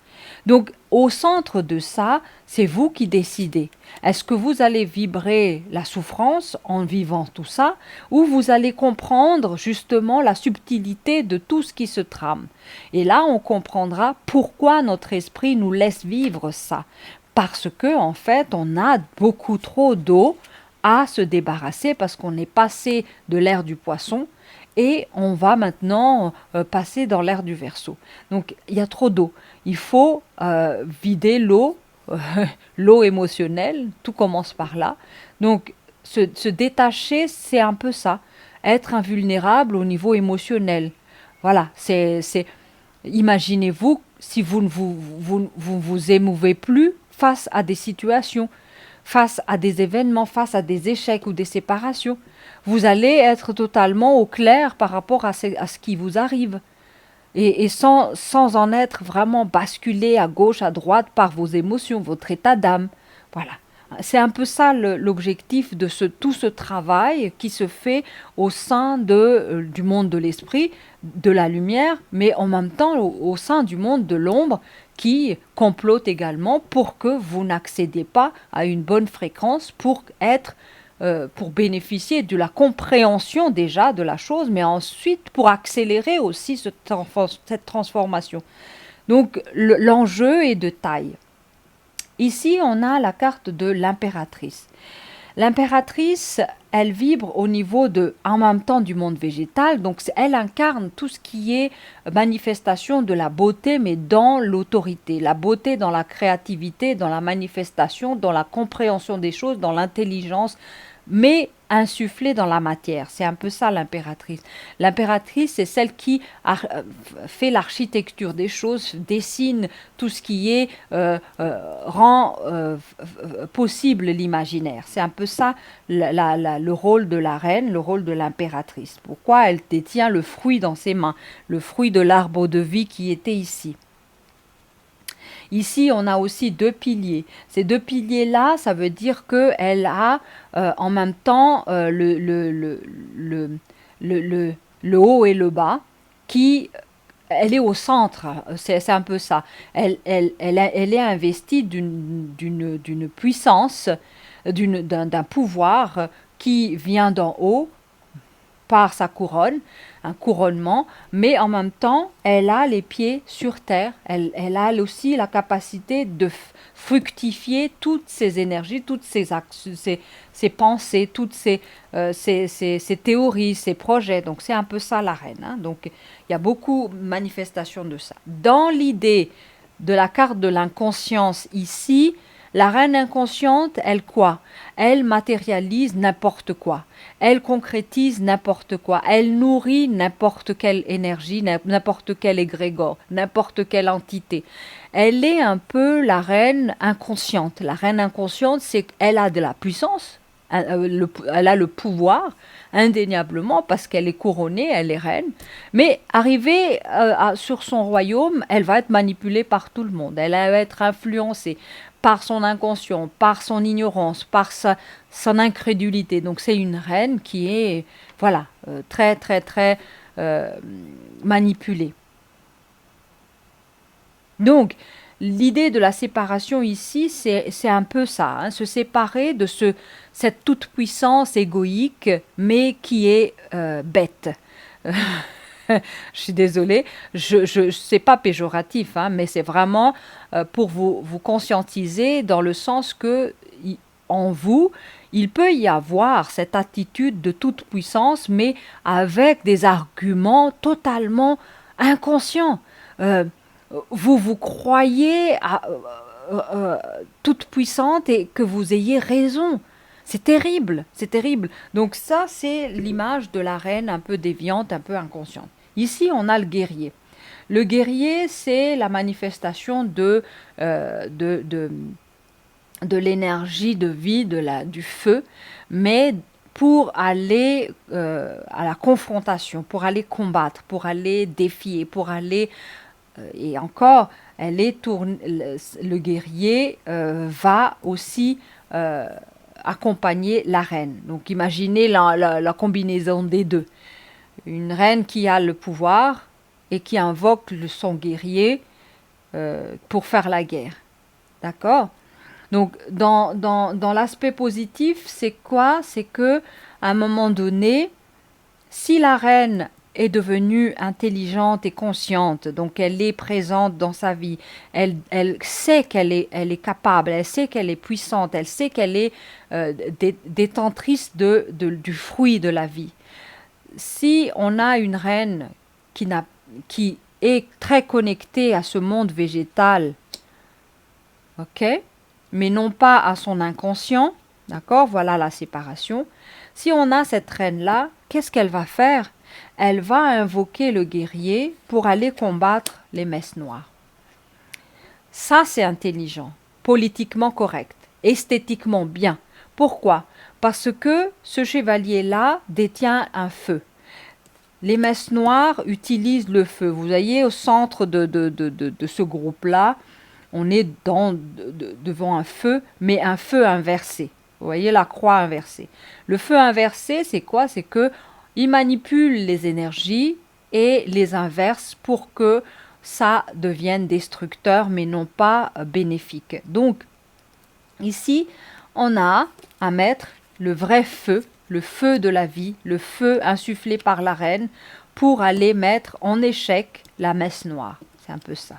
Donc, au centre de ça, c'est vous qui décidez. Est-ce que vous allez vibrer la souffrance en vivant tout ça, ou vous allez comprendre justement la subtilité de tout ce qui se trame? Et là, on comprendra pourquoi notre esprit nous laisse vivre ça. Parce que, en fait, on a beaucoup trop d'eau à se débarrasser parce qu'on est passé de l'ère du Poisson et on va maintenant passer dans l'ère du Verseau. Donc il y a trop d'eau. Il faut vider l'eau, l'eau émotionnelle, tout commence par là. Donc se détacher, c'est un peu ça, être invulnérable au niveau émotionnel. Voilà, imaginez-vous si vous ne vous émouvez plus face à des situations, face à des événements, face à des échecs ou des séparations. Vous allez être totalement au clair par rapport à ce qui vous arrive. Et sans en être vraiment basculé à gauche, à droite par vos émotions, votre état d'âme. Voilà. C'est un peu ça l'objectif de tout ce travail qui se fait au sein du monde de l'esprit, de la lumière, mais en même temps au sein du monde de l'ombre qui complote également pour que vous n'accédiez pas à une bonne fréquence pour bénéficier de la compréhension déjà de la chose, mais ensuite pour accélérer aussi cette transformation. Donc l'enjeu est de taille. Ici, on a la carte de l'impératrice. L'impératrice, elle vibre au niveau en même temps du monde végétal, donc elle incarne tout ce qui est manifestation de la beauté, mais dans l'autorité. La beauté dans la créativité, dans la manifestation, dans la compréhension des choses, dans l'intelligence, mais insufflée dans la matière. C'est un peu ça l'impératrice. L'impératrice, c'est celle qui fait l'architecture des choses, dessine tout ce qui est, rend possible l'imaginaire. C'est un peu ça le rôle de la reine, le rôle de l'impératrice. Pourquoi elle détient le fruit dans ses mains, le fruit de l'arbre de vie qui était ici. Ici, on a aussi 2 piliers. Ces 2 piliers-là, ça veut dire qu'elle a en même temps le haut et le bas, elle est au centre, c'est un peu ça. Elle est investie d'une puissance, d'un pouvoir qui vient d'en haut par sa couronne, un couronnement, mais en même temps, elle a les pieds sur terre. Elle a aussi la capacité de fructifier toutes ses énergies, toutes ses pensées, toutes ses théories, ses projets. Donc c'est un peu ça la reine. Hein. Donc il y a beaucoup de manifestations de ça. Dans l'idée de la carte de l'inconscience ici, la reine inconsciente, elle quoi? Elle matérialise n'importe quoi. Elle concrétise n'importe quoi. Elle nourrit n'importe quelle énergie, n'importe quel égrégore, n'importe quelle entité. Elle est un peu la reine inconsciente. La reine inconsciente, c'est qu'elle a de la puissance, elle a le pouvoir, indéniablement, parce qu'elle est couronnée, elle est reine. Mais arrivée sur son royaume, elle va être manipulée par tout le monde. Elle va être influencée par son inconscient, par son ignorance, par son incrédulité. Donc c'est une reine qui est, voilà, très, très, très manipulée. Donc, l'idée de la séparation ici, c'est un peu ça, hein, se séparer de cette toute-puissance égoïque, mais qui est bête. Je suis désolée, c'est pas péjoratif, hein, mais c'est vraiment pour vous conscientiser dans le sens que en vous, il peut y avoir cette attitude de toute puissance, mais avec des arguments totalement inconscients. Vous croyez toute puissante et que vous ayez raison. C'est terrible, c'est terrible. Donc ça, c'est l'image de la reine un peu déviante, un peu inconsciente. Ici, on a le guerrier. Le guerrier, c'est la manifestation de l'énergie de vie, du feu, mais pour aller à la confrontation, pour aller combattre, pour aller défier, pour aller... et encore, le guerrier va aussi accompagner la reine. Donc imaginez la combinaison des deux. Une reine qui a le pouvoir et qui invoque son guerrier pour faire la guerre. D'accord? Donc dans l'aspect positif, c'est quoi? C'est que à un moment donné, si la reine est devenue intelligente et consciente, donc elle est présente dans sa vie, elle sait qu'elle est capable, elle sait qu'elle est puissante, elle sait qu'elle est détentrice du fruit de la vie. Si on a une reine qui est très connectée à ce monde végétal, ok, mais non pas à son inconscient, d'accord, voilà la séparation. Si on a cette reine-là, qu'est-ce qu'elle va faire? Elle va invoquer le guerrier pour aller combattre les messes noires. Ça, c'est intelligent, politiquement correct, esthétiquement bien. Pourquoi? Parce que ce chevalier-là détient un feu. Les messes noires utilisent le feu. Vous voyez, au centre de ce groupe-là, on est devant un feu, mais un feu inversé. Vous voyez la croix inversée. Le feu inversé, c'est quoi? C'est que il manipule les énergies et les inverse pour que ça devienne destructeur, mais non pas bénéfique. Donc, ici, on a à mettre le vrai feu, le feu de la vie, le feu insufflé par la reine, pour aller mettre en échec la messe noire. C'est un peu ça.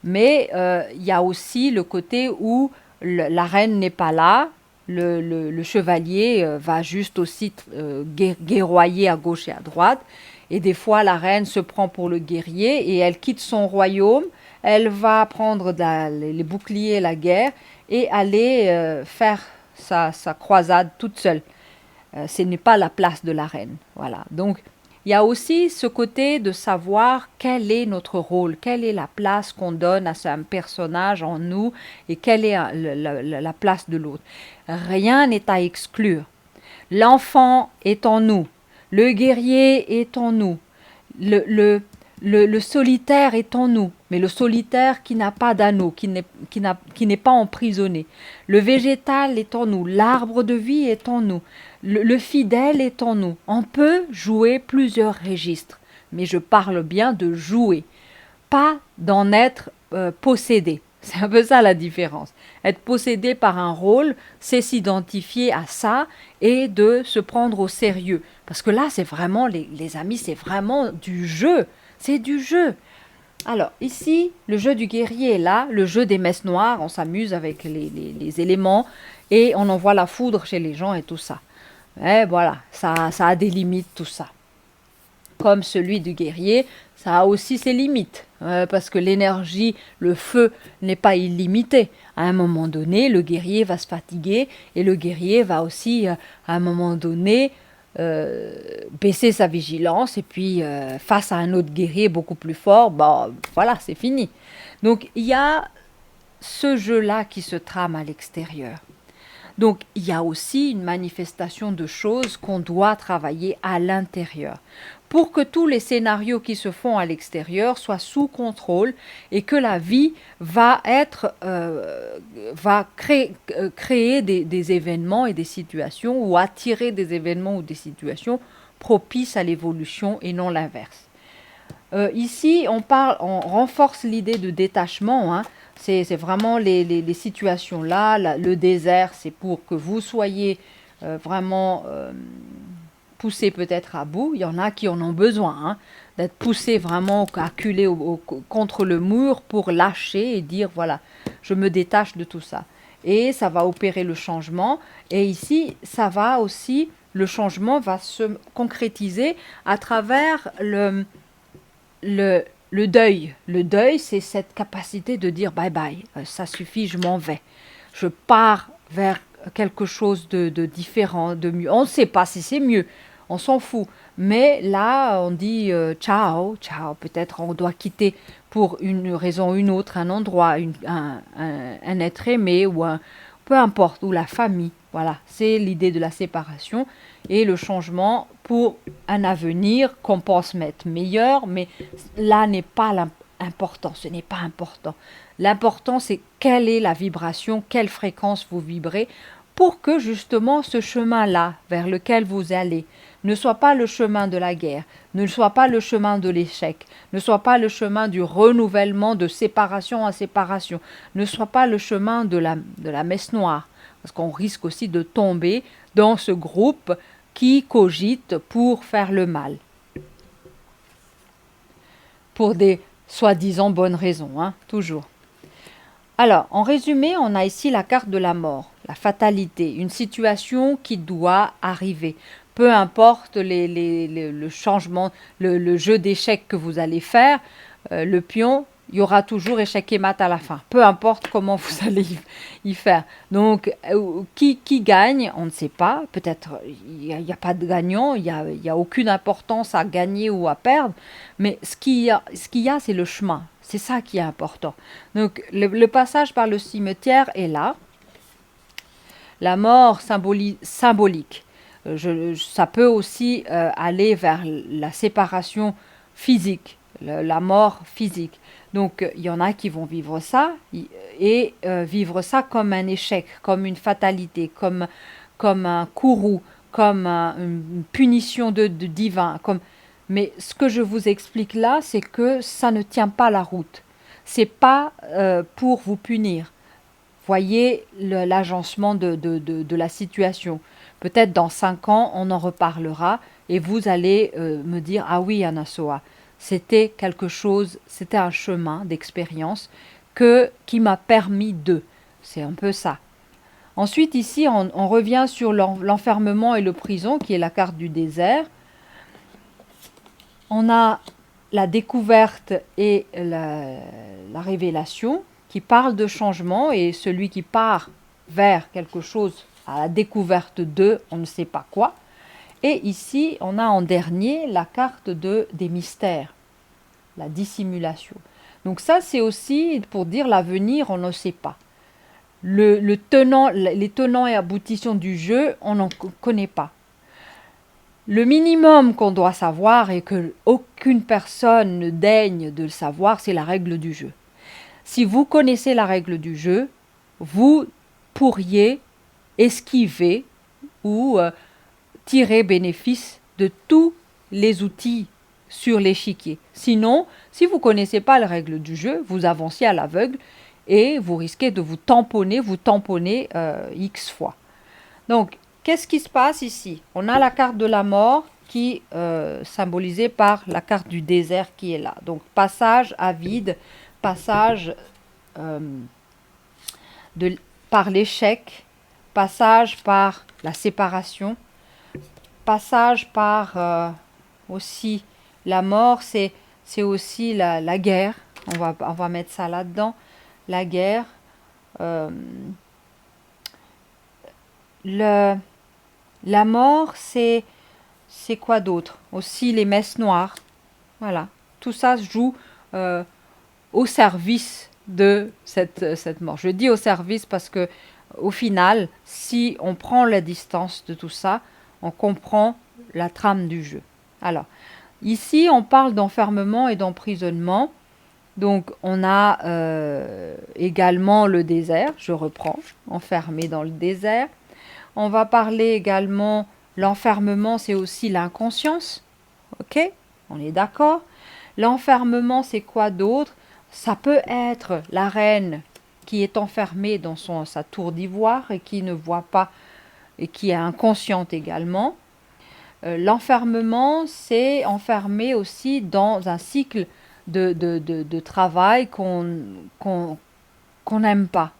Mais il y a aussi le côté où la reine n'est pas là, le chevalier va juste aussi guerroyer à gauche et à droite. Et des fois, la reine se prend pour le guerrier et elle quitte son royaume. Elle va prendre les boucliers, la guerre et aller faire sa croisade toute seule. Ce n'est pas la place de la reine. Voilà. Donc, il y a aussi ce côté de savoir quel est notre rôle, quelle est la place qu'on donne à un personnage en nous et quelle est la place de l'autre. Rien n'est à exclure. L'enfant est en nous, le guerrier est en nous, le, le, le solitaire est en nous, mais le solitaire qui n'a pas d'anneau, qui n'est pas emprisonné. Le végétal est en nous, l'arbre de vie est en nous, le fidèle est en nous. On peut jouer plusieurs registres, mais je parle bien de jouer, pas d'en être possédé. C'est un peu ça la différence. Être possédé par un rôle, c'est s'identifier à ça et de se prendre au sérieux. Parce que là, c'est vraiment, les amis, c'est vraiment du jeu. C'est du jeu. Alors, ici, le jeu du guerrier est là, le jeu des messes noires, on s'amuse avec les éléments et on envoie la foudre chez les gens et tout ça. Et voilà, ça a des limites tout ça. Comme celui du guerrier, ça a aussi ses limites, parce que l'énergie, le feu n'est pas illimité. À un moment donné, le guerrier va se fatiguer et le guerrier va aussi, à un moment donné, baisser sa vigilance et puis face à un autre guerrier beaucoup plus fort, bon, voilà, c'est fini. Donc il y a ce jeu-là qui se trame à l'extérieur. Donc il y a aussi une manifestation de choses qu'on doit travailler à l'intérieur pour que tous les scénarios qui se font à l'extérieur soient sous contrôle et que la vie va créer des événements et des situations ou attirer des événements ou des situations propices à l'évolution et non l'inverse. Ici, on renforce l'idée de détachement, hein. C'est vraiment les situations là, le désert, c'est pour que vous soyez vraiment poussés peut-être à bout. Il y en a qui en ont besoin, hein, d'être poussés vraiment, acculés contre le mur pour lâcher et dire voilà, je me détache de tout ça. Et ça va opérer le changement. Et ici, ça va aussi, le changement va se concrétiser à travers le deuil. Le deuil, c'est cette capacité de dire bye bye, ça suffit, je m'en vais. Je pars vers quelque chose de différent, de mieux. On ne sait pas si c'est mieux, on s'en fout. Mais là, on dit ciao, ciao. Peut-être on doit quitter pour une raison ou une autre, un endroit, un être aimé ou peu importe, ou la famille. Voilà, c'est l'idée de la séparation et le changement pour un avenir qu'on pense mettre meilleur, mais là n'est pas l'important, ce n'est pas important. L'important, c'est quelle est la vibration, quelle fréquence vous vibrez pour que justement ce chemin-là vers lequel vous allez ne soit pas le chemin de la guerre, ne soit pas le chemin de l'échec, ne soit pas le chemin du renouvellement de séparation à séparation, ne soit pas le chemin de la messe noire, parce qu'on risque aussi de tomber dans ce groupe qui cogite pour faire le mal. Pour des soi-disant bonnes raisons, hein, toujours. Alors, en résumé, on a ici la carte de la mort, la fatalité, une situation qui doit arriver. Peu importe le changement, le jeu d'échecs que vous allez faire, le pion, il y aura toujours échec et mat à la fin. Peu importe comment vous allez y faire. Donc, qui gagne, on ne sait pas. Peut-être il n'y a pas de gagnant, il y a aucune importance à gagner ou à perdre. Mais ce qu'il y a, c'est le chemin. C'est ça qui est important. Donc, le passage par le cimetière est là. La mort symbolique. Ça peut aussi aller vers la séparation physique, la mort physique. Donc, il y en a qui vont vivre ça et vivre ça comme un échec, comme une fatalité, comme un courroux, comme une punition de divin. Mais ce que je vous explique là, c'est que ça ne tient pas la route. C'est pas pour vous punir. Voyez l'agencement de la situation. Peut-être dans 5 ans, on en reparlera et vous allez me dire « Ah oui, Anasoa, c'était quelque chose, c'était un chemin d'expérience qui m'a permis de. C'est un peu ça. Ensuite, ici, on revient sur l'enfermement et le prison, qui est la carte du désert. On a la découverte et la révélation, qui parlent de changement, et celui qui part vers quelque chose à la découverte de, on ne sait pas quoi. Et ici, on a en dernier la carte des mystères, la dissimulation. Donc ça, c'est aussi pour dire l'avenir, on ne sait pas. Les tenants et aboutissants du jeu, on n'en connaît pas. Le minimum qu'on doit savoir et que aucune personne ne daigne de le savoir, c'est la règle du jeu. Si vous connaissez la règle du jeu, vous pourriez esquiver ou tirer bénéfice de tous les outils sur l'échiquier. Sinon, si vous ne connaissez pas les règles du jeu, vous avancez à l'aveugle et vous risquez de vous tamponner X fois. Donc, qu'est-ce qui se passe ici? On a la carte de la mort qui est symbolisée par la carte du désert qui est là. Donc, passage à vide, passage par l'échec, passage par la séparation, passage par aussi la mort, c'est aussi la guerre. On va mettre ça là-dedans. La guerre. La mort, c'est quoi d'autre? Aussi les messes noires. Voilà. Tout ça se joue au service de cette mort. Je dis au service parce que au final, si on prend la distance de tout ça, on comprend la trame du jeu. Alors, ici, on parle d'enfermement et d'emprisonnement. Donc, on a également le désert, je reprends, enfermé dans le désert. On va parler également, l'enfermement, c'est aussi l'inconscience. Ok? On est d'accord? L'enfermement, c'est quoi d'autre? Ça peut être la reine qui est enfermée dans sa tour d'ivoire et qui ne voit pas et qui est inconsciente également. L'enfermement, c'est enfermé aussi dans un cycle de travail qu'on n'aime pas,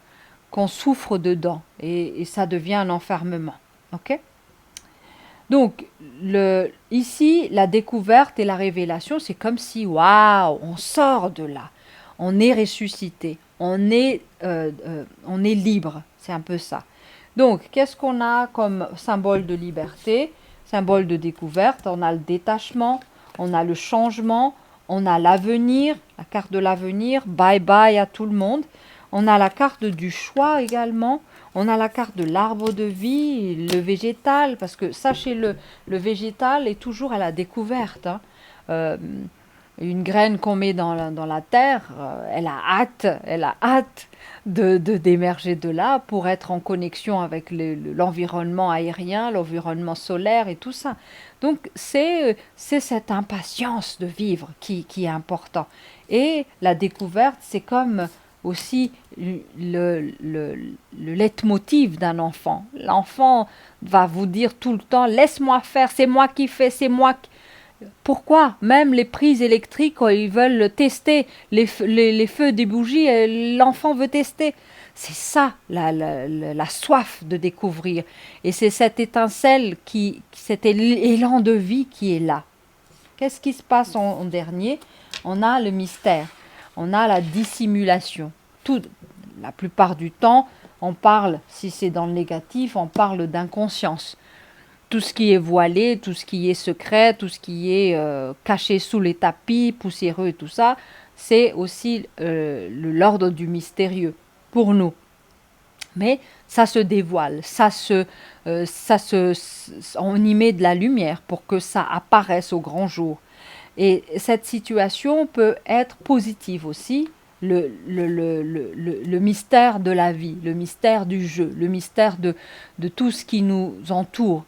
qu'on souffre dedans, et ça devient un enfermement. Ok? Donc, ici, la découverte et la révélation, c'est comme si, waouh, on sort de là, on est ressuscité, on est libre, c'est un peu ça. Donc, qu'est-ce qu'on a comme symbole de liberté, symbole de découverte? On a le détachement, on a le changement, on a l'avenir, la carte de l'avenir, bye bye à tout le monde. On a la carte du choix également. On a la carte de l'arbre de vie, le végétal, parce que sachez-le, le végétal est toujours à la découverte. Une graine qu'on met dans la terre, elle a hâte d'émerger de là pour être en connexion avec l'environnement aérien, l'environnement solaire et tout ça. Donc c'est cette impatience de vivre qui est important. Et la découverte, c'est comme aussi le leitmotiv d'un enfant. L'enfant va vous dire tout le temps, laisse-moi faire, c'est moi qui fais, c'est moi qui... Pourquoi? Même les prises électriques, quand ils veulent tester les feux des bougies, l'enfant veut tester. C'est ça, la soif de découvrir. Et c'est cette étincelle, cet élan de vie qui est là. Qu'est-ce qui se passe en dernier? On a le mystère, on a la dissimulation. La plupart du temps, on parle, si c'est dans le négatif, on parle d'inconscience. Tout ce qui est voilé, tout ce qui est secret, tout ce qui est caché sous les tapis, poussiéreux et tout ça, c'est aussi l'ordre du mystérieux pour nous. Mais ça se dévoile, on y met de la lumière pour que ça apparaisse au grand jour. Et cette situation peut être positive aussi, le mystère de la vie, le mystère du jeu, le mystère de tout ce qui nous entoure.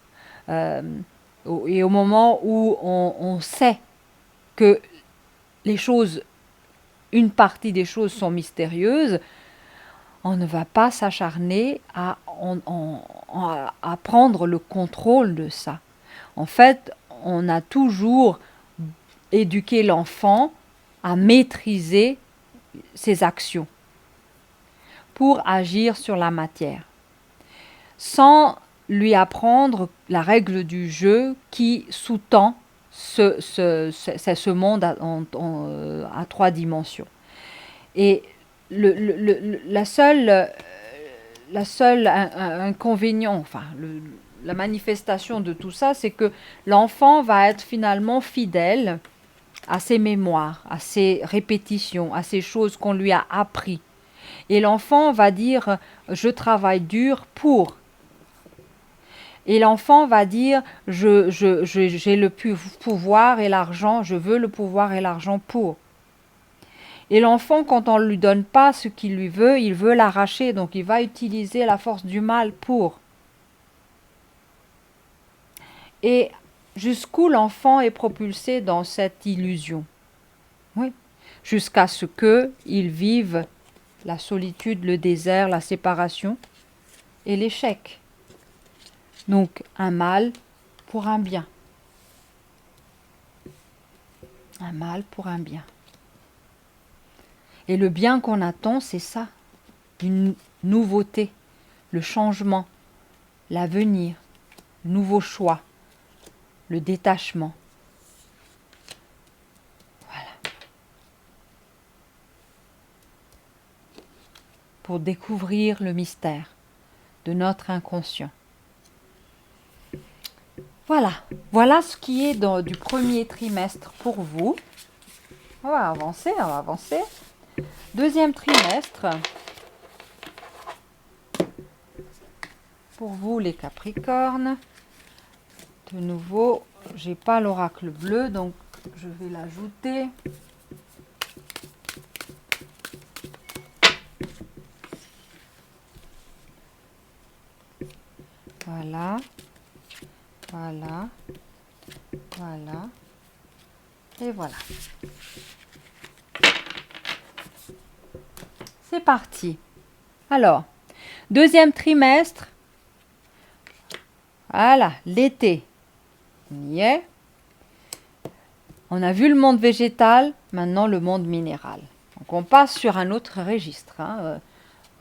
Et au moment où on sait que une partie des choses sont mystérieuses, on ne va pas s'acharner à prendre le contrôle de ça. En fait, on a toujours éduquer l'enfant à maîtriser ses actions pour agir sur la matière, sans lui apprendre la règle du jeu qui sous-tend ce monde à 3 dimensions. Et la seule inconvénient, enfin, la manifestation de tout ça, c'est que l'enfant va être finalement fidèle à ses mémoires, à ses répétitions, à ces choses qu'on lui a appris. Et l'enfant va dire « je travaille dur pour ». Et l'enfant va dire j'ai le pouvoir et l'argent, je veux le pouvoir et l'argent pour. Et l'enfant, quand on ne lui donne pas ce qu'il lui veut, il veut l'arracher, donc il va utiliser la force du mal pour. Et jusqu'où l'enfant est propulsé dans cette illusion. Oui. Jusqu'à ce qu'il vive la solitude, le désert, la séparation et l'échec. Donc un mal pour un bien. Un mal pour un bien. Et le bien qu'on attend, c'est ça. Une nouveauté, le changement, l'avenir, nouveau choix, le détachement. Voilà. Pour découvrir le mystère de notre inconscient. Voilà ce qui est du premier trimestre pour vous. On va avancer. Deuxième trimestre, pour vous les Capricornes. De nouveau, j'ai pas l'oracle bleu, donc je vais l'ajouter. Voilà. Et voilà. C'est parti. Alors, deuxième trimestre. Voilà, l'été. On y est. On a vu le monde végétal, maintenant le monde minéral. Donc on passe sur un autre registre.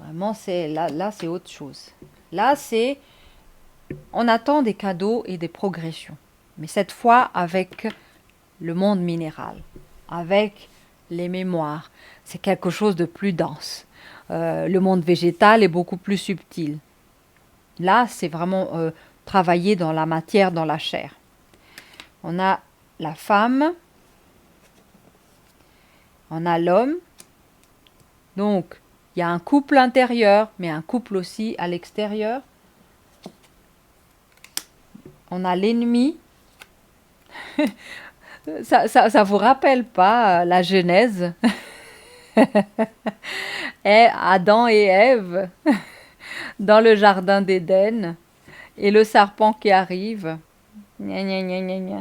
Vraiment, là c'est autre chose. Là, on attend des cadeaux et des progressions. Mais cette fois avec le monde minéral, avec les mémoires. C'est quelque chose de plus dense. Le monde végétal est beaucoup plus subtil. Là, c'est vraiment travailler dans la matière, dans la chair. On a la femme, on a l'homme. Donc, il y a un couple intérieur, mais un couple aussi à l'extérieur. On a l'ennemi. Ça vous rappelle pas la Genèse? Et Adam et Ève dans le jardin d'Éden et le serpent qui arrive. Gna, gna, gna, gna, gna.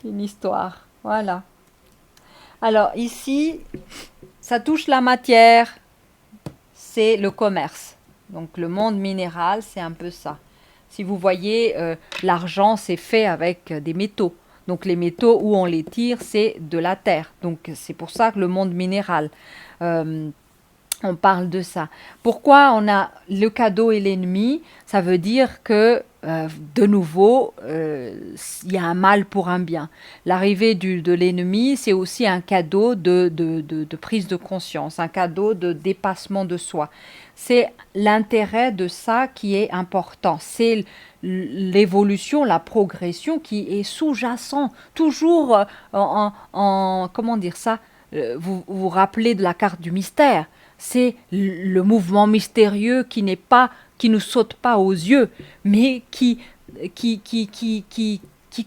Une histoire. Voilà. Alors ici, ça touche la matière, c'est le commerce. Donc le monde minéral, c'est un peu ça. Si vous voyez, l'argent, c'est fait avec des métaux. Donc les métaux, où on les tire, c'est de la terre. Donc c'est pour ça que le monde minéral, on parle de ça. Pourquoi on a le cadeau et l'ennemi? Ça veut dire que, de nouveau, il y a un mal pour un bien. L'arrivée de l'ennemi, c'est aussi un cadeau de prise de conscience, un cadeau de dépassement de soi. C'est l'intérêt de ça qui est important. C'est l'évolution, la progression qui est sous-jacent, toujours comment dire ça, vous vous rappelez de la carte du mystère. C'est le mouvement mystérieux qui ne saute pas aux yeux, mais qui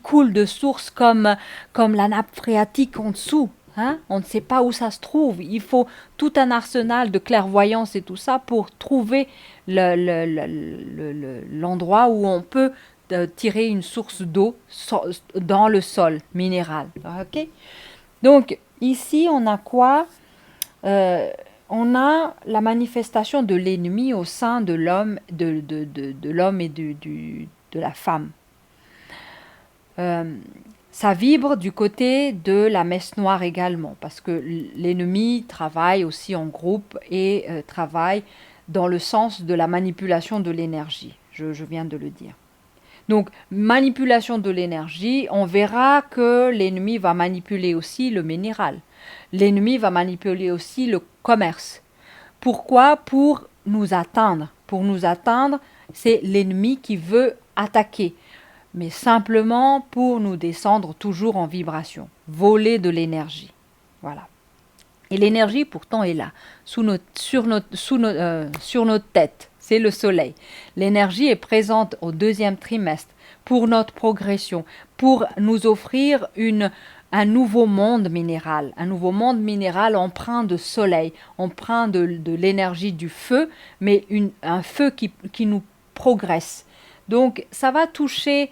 coule de source comme la nappe phréatique en dessous. Hein? On ne sait pas où ça se trouve. Il faut tout un arsenal de clairvoyance et tout ça pour trouver l'endroit où on peut tirer une source d'eau dans le sol minéral. Okay? Donc, ici, on a quoi? On a la manifestation de l'ennemi au sein de l'homme, de l'homme et de la femme. Ça vibre du côté de la messe noire également, parce que l'ennemi travaille aussi en groupe et travaille dans le sens de la manipulation de l'énergie. Je viens de le dire. Donc, manipulation de l'énergie, on verra que l'ennemi va manipuler aussi le minéral. L'ennemi va manipuler aussi le commerce. Pourquoi? Pour nous atteindre. Pour nous atteindre, c'est l'ennemi qui veut attaquer, mais simplement pour nous descendre toujours en vibration, voler de l'énergie. Voilà. Et l'énergie pourtant est là, sur notre tête. C'est le soleil. L'énergie est présente au deuxième trimestre pour notre progression, pour nous offrir un nouveau monde minéral empreint de soleil, empreint de l'énergie du feu, mais un feu qui nous progresse. Donc ça va toucher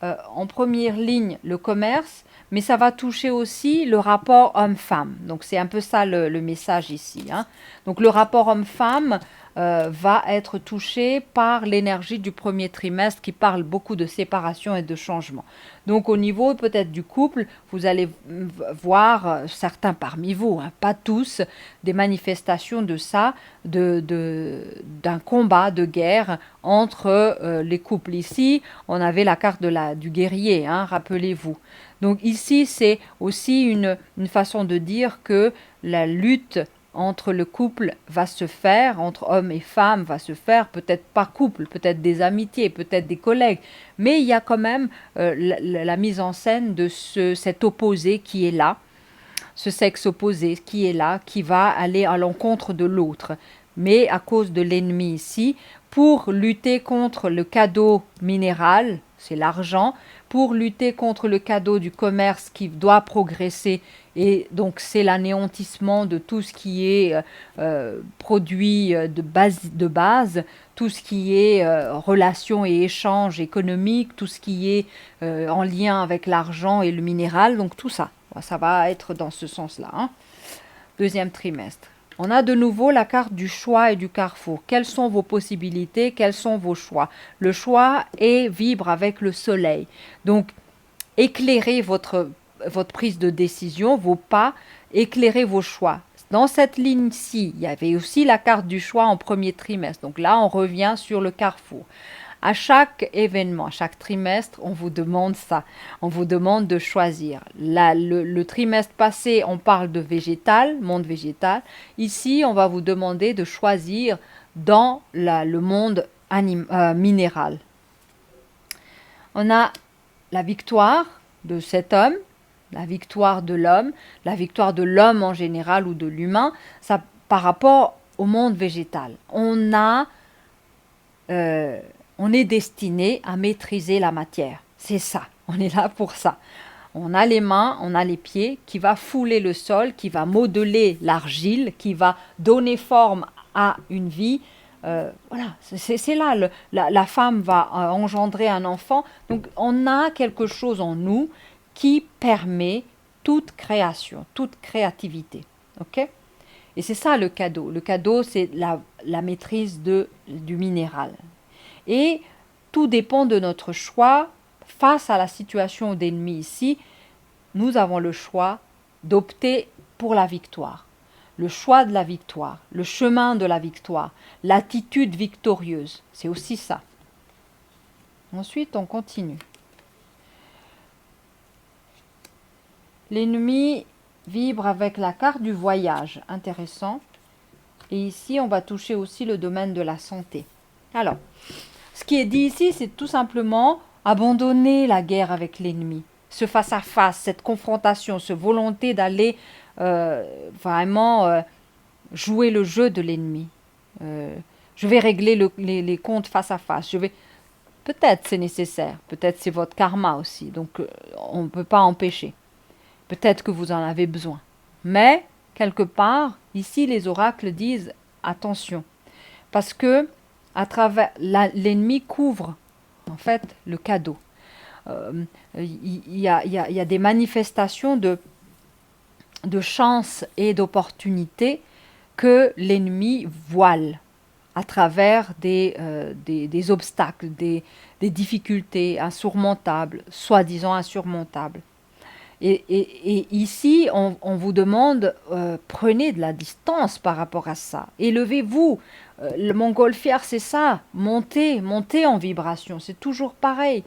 en première ligne le commerce, mais ça va toucher aussi le rapport homme-femme. Donc c'est un peu ça le message ici. Hein. Donc le rapport homme-femme va être touché par l'énergie du premier trimestre qui parle beaucoup de séparation et de changement. Donc au niveau peut-être du couple, vous allez voir certains parmi vous, hein, pas tous, des manifestations de ça, d'un combat, de guerre entre les couples. Ici, on avait la carte du guerrier, hein, rappelez-vous. Donc ici, c'est aussi une façon de dire que la lutte entre le couple va se faire, entre hommes et femmes va se faire, peut-être pas couple, peut-être des amitiés, peut-être des collègues, mais il y a quand même la mise en scène de cet opposé qui est là, ce sexe opposé qui est là, qui va aller à l'encontre de l'autre. Mais à cause de l'ennemi ici, pour lutter contre le cadeau minéral, c'est l'argent, pour lutter contre le cadeau du commerce qui doit progresser, et donc c'est l'anéantissement de tout ce qui est produit de base, tout ce qui est relations et échanges économiques, tout ce qui est en lien avec l'argent et le minéral, donc tout ça, ça va être dans ce sens-là. Hein. Deuxième trimestre. On a de nouveau la carte du choix et du carrefour. Quelles sont vos possibilités? Quels sont vos choix? Le choix vibre avec le soleil. Donc, éclairez votre prise de décision, vos pas, éclairez vos choix. Dans cette ligne-ci, il y avait aussi la carte du choix en premier trimestre. Donc là, on revient sur le carrefour. À chaque événement, à chaque trimestre, on vous demande ça. On vous demande de choisir. Là, le trimestre passé, on parle de végétal, monde végétal. Ici, on va vous demander de choisir dans le monde minéral. On a la victoire de cet homme, la victoire de l'homme en général ou de l'humain, ça par rapport au monde végétal. On est destiné à maîtriser la matière. C'est ça, on est là pour ça. On a les mains, on a les pieds qui va fouler le sol, qui va modeler l'argile, qui va donner forme à une vie. Voilà, c'est là, la femme va engendrer un enfant. Donc on a quelque chose en nous qui permet toute création, toute créativité. Ok ? Et c'est ça le cadeau. Le cadeau, c'est la maîtrise du minéral. Et tout dépend de notre choix face à la situation d'ennemi ici. Nous avons le choix d'opter pour la victoire. Le choix de la victoire, le chemin de la victoire, l'attitude victorieuse. C'est aussi ça. Ensuite, on continue. L'ennemi vibre avec la carte du voyage. Intéressant. Et ici, on va toucher aussi le domaine de la santé. Alors, ce qui est dit ici, c'est tout simplement abandonner la guerre avec l'ennemi. Ce face-à-face, cette confrontation, cette volonté d'aller vraiment jouer le jeu de l'ennemi. Je vais régler les comptes face-à-face. Peut-être c'est nécessaire. Peut-être c'est votre karma aussi. Donc, on ne peut pas empêcher. Peut-être que vous en avez besoin. Mais, quelque part, ici, les oracles disent attention. Parce que à travers l'ennemi couvre en fait le cadeau. Il y a des manifestations de chance et d'opportunités que l'ennemi voile à travers des obstacles, des difficultés insurmontables, soi-disant insurmontables. Et ici, on vous demande, prenez de la distance par rapport à ça. Élevez-vous. Le montgolfière, c'est ça. Montez, montez en vibration. C'est toujours pareil.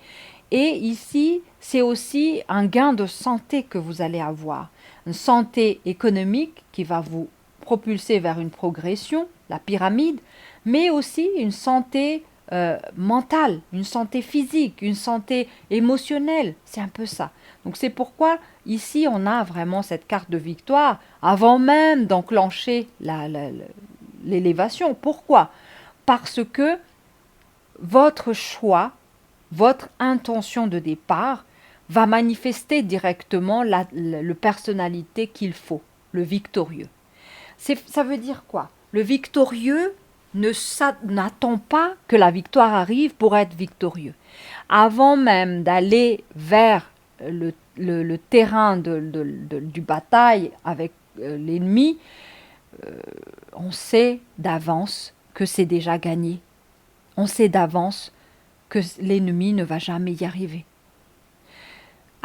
Et ici, c'est aussi un gain de santé que vous allez avoir. Une santé économique qui va vous propulser vers une progression, la pyramide, mais aussi une santé mentale, une santé physique, une santé émotionnelle. C'est un peu ça. Donc c'est pourquoi ici on a vraiment cette carte de victoire avant même d'enclencher l'élévation. Pourquoi? Parce que votre choix, votre intention de départ va manifester directement la personnalité qu'il faut, le victorieux. Ça veut dire quoi? Le victorieux n'attend pas que la victoire arrive pour être victorieux. Avant même d'aller vers le terrain du bataille avec l'ennemi, on sait d'avance que c'est déjà gagné. On sait d'avance que l'ennemi ne va jamais y arriver.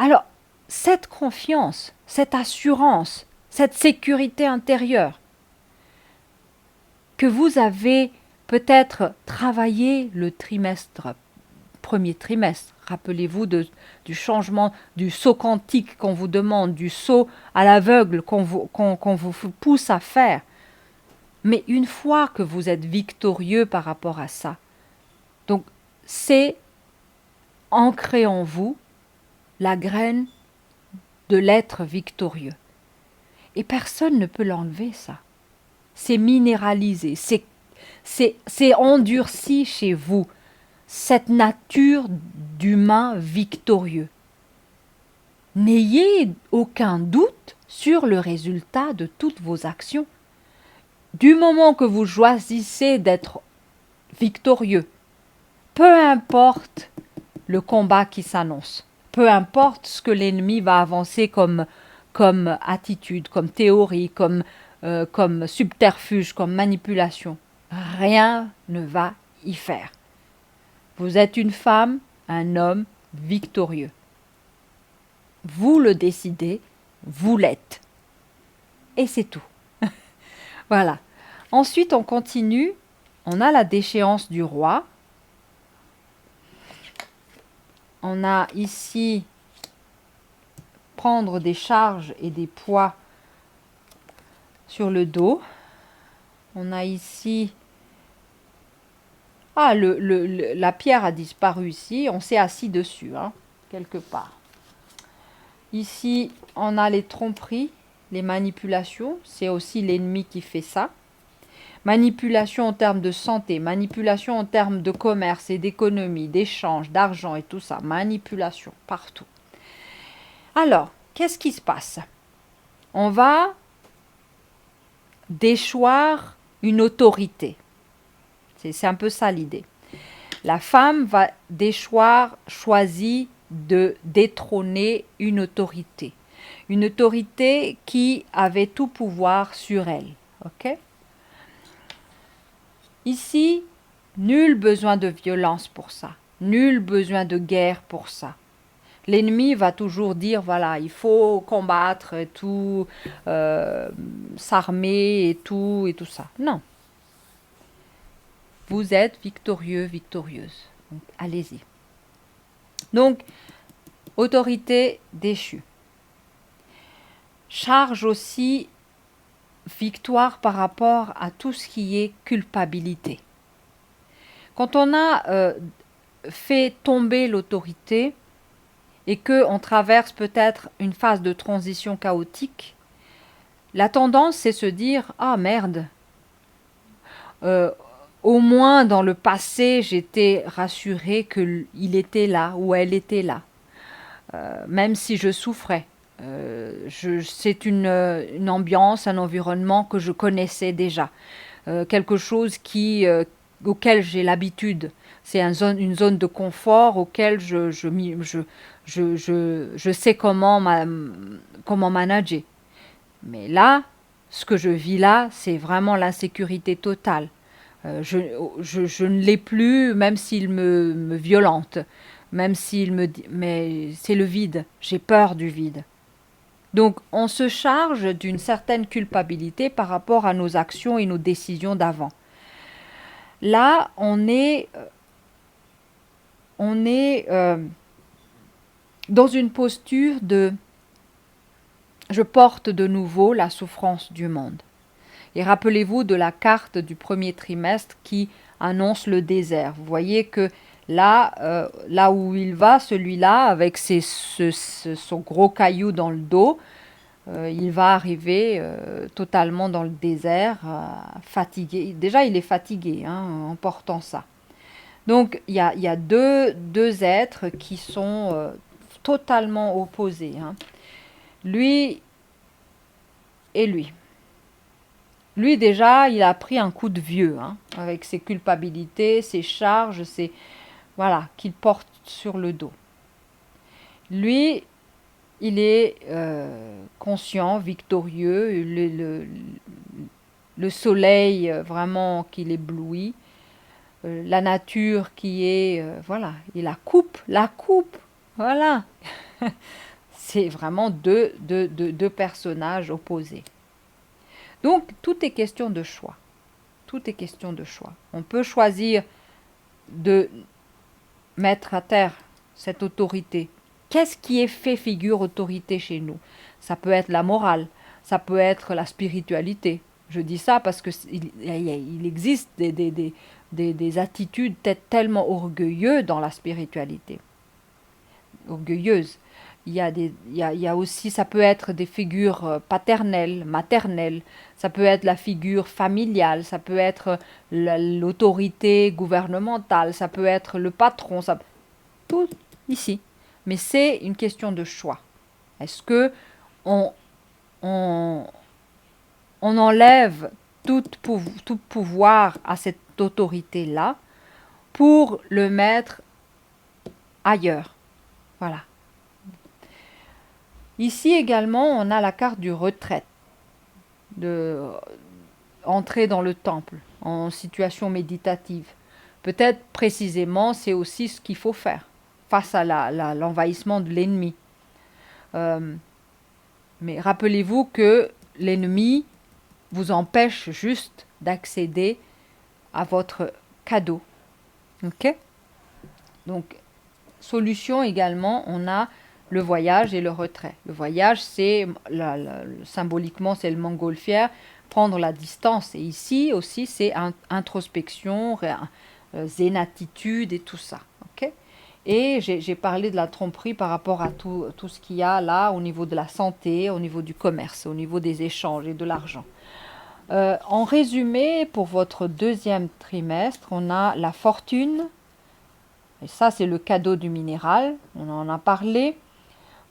Alors, cette confiance, cette assurance, cette sécurité intérieure que vous avez peut-être travaillé le premier trimestre, rappelez-vous du changement, du saut quantique qu'on vous demande, du saut à l'aveugle qu'on vous pousse à faire. Mais une fois que vous êtes victorieux par rapport à ça, donc c'est ancré en vous la graine de l'être victorieux. Et personne ne peut l'enlever, ça. C'est minéralisé, c'est endurci chez vous, cette nature d'humain victorieux. N'ayez aucun doute sur le résultat de toutes vos actions. Du moment que vous choisissez d'être victorieux, peu importe le combat qui s'annonce, peu importe ce que l'ennemi va avancer comme attitude, comme théorie, comme subterfuge, comme manipulation, rien ne va y faire. Vous êtes une femme, un homme victorieux. Vous le décidez, vous l'êtes. Et c'est tout. Voilà. Ensuite, on continue. On a la déchéance du roi. On a ici prendre des charges et des poids sur le dos. On a ici... Ah, la pierre a disparu ici. On s'est assis dessus, quelque part. Ici, on a les tromperies, les manipulations. C'est aussi l'ennemi qui fait ça. Manipulation en termes de santé, manipulation en termes de commerce et d'économie, d'échange, d'argent et tout ça. Manipulation partout. Alors, qu'est-ce qui se passe? On va déchoir une autorité. C'est un peu ça l'idée. La femme va choisir de détrôner une autorité. Une autorité qui avait tout pouvoir sur elle. Ok? Ici, nul besoin de violence pour ça. Nul besoin de guerre pour ça. L'ennemi va toujours dire, voilà, il faut combattre et tout, s'armer et tout ça. Non. Vous êtes victorieux, victorieuse. Donc, allez-y. Donc, autorité déchue. Charge aussi victoire par rapport à tout ce qui est culpabilité. Quand on a fait tomber l'autorité et qu'on traverse peut-être une phase de transition chaotique, la tendance c'est se dire « Ah merde, au moins dans le passé j'étais rassurée qu'il était là ou elle était là, même si je souffrais. C'est une ambiance, un environnement que je connaissais déjà, quelque chose auquel j'ai l'habitude. C'est une zone de confort auquel je sais comment manager. Mais là, ce que je vis là, c'est vraiment l'insécurité totale. Je ne l'ai plus, même s'il me violente, même s'il me dit, mais c'est le vide. J'ai peur du vide. Donc, on se charge d'une certaine culpabilité par rapport à nos actions et nos décisions d'avant. Là, on est dans une posture de je porte de nouveau la souffrance du monde. Et rappelez-vous de la carte du premier trimestre qui annonce le désert. Vous voyez que là où il va, celui-là, avec son gros caillou dans le dos, il va arriver totalement dans le désert, fatigué. Déjà, il est fatigué en portant ça. Donc, il y a deux êtres qui sont totalement opposés. Lui et lui. Lui, déjà, il a pris un coup de vieux, avec ses culpabilités, ses charges, voilà, qu'il porte sur le dos. Lui, il est conscient, victorieux, le soleil vraiment qui l'éblouit, la nature qui est, voilà, et la coupe, voilà. C'est vraiment deux personnages opposés. Donc, tout est question de choix. Tout est question de choix. On peut choisir de mettre à terre cette autorité. Qu'est-ce qui est fait figure autorité chez nous? Ça peut être la morale, ça peut être la spiritualité. Je dis ça parce que il existe des attitudes tellement orgueilleuses dans la spiritualité. Orgueilleuses. Il y a aussi, ça peut être des figures paternelles, maternelles, ça peut être la figure familiale, ça peut être l'autorité gouvernementale, ça peut être le patron, tout ici. Mais c'est une question de choix. Est-ce que on, on, on enlève tout pouvoir à cette autorité-là pour le mettre ailleurs? Voilà. Ici également, on a la carte du retraite, de entrer dans le temple en situation méditative. Peut-être précisément, c'est aussi ce qu'il faut faire face à l'envahissement de l'ennemi. Mais rappelez-vous que l'ennemi vous empêche juste d'accéder à votre cadeau. Ok? Donc, solution également, on a le voyage et le retrait. Le voyage, c'est symboliquement, c'est le montgolfière, prendre la distance. Et ici aussi, c'est introspection, zénatitude et tout ça. Okay, et j'ai parlé de la tromperie par rapport à tout ce qu'il y a là au niveau de la santé, au niveau du commerce, au niveau des échanges et de l'argent. En résumé, pour votre deuxième trimestre, on a la fortune. Et ça, c'est le cadeau du minéral. On en a parlé.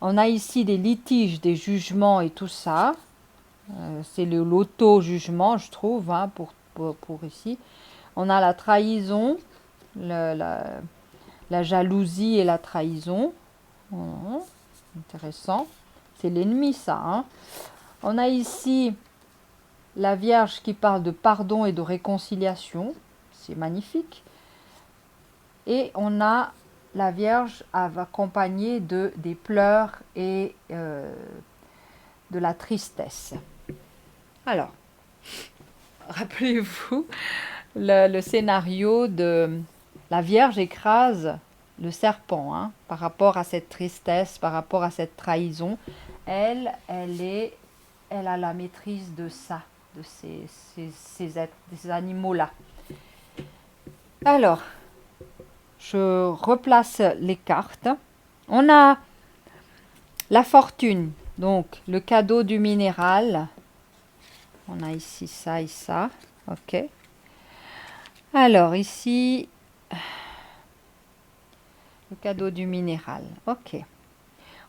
On a ici des litiges, des jugements et tout ça. C'est l'auto-jugement, je trouve, pour ici. On a la trahison, la jalousie et la trahison. Intéressant. C'est l'ennemi, ça. On a ici la Vierge qui parle de pardon et de réconciliation. C'est magnifique. Et on a la Vierge accompagnée des pleurs et de la tristesse. Alors, rappelez-vous le scénario de la Vierge écrase le serpent par rapport à cette tristesse, par rapport à cette trahison. Elle a la maîtrise de ça, de ces animaux-là. Alors, je replace les cartes. On a la fortune, donc le cadeau du minéral. On a ici ça et ça. Ok. Alors ici, le cadeau du minéral. Ok.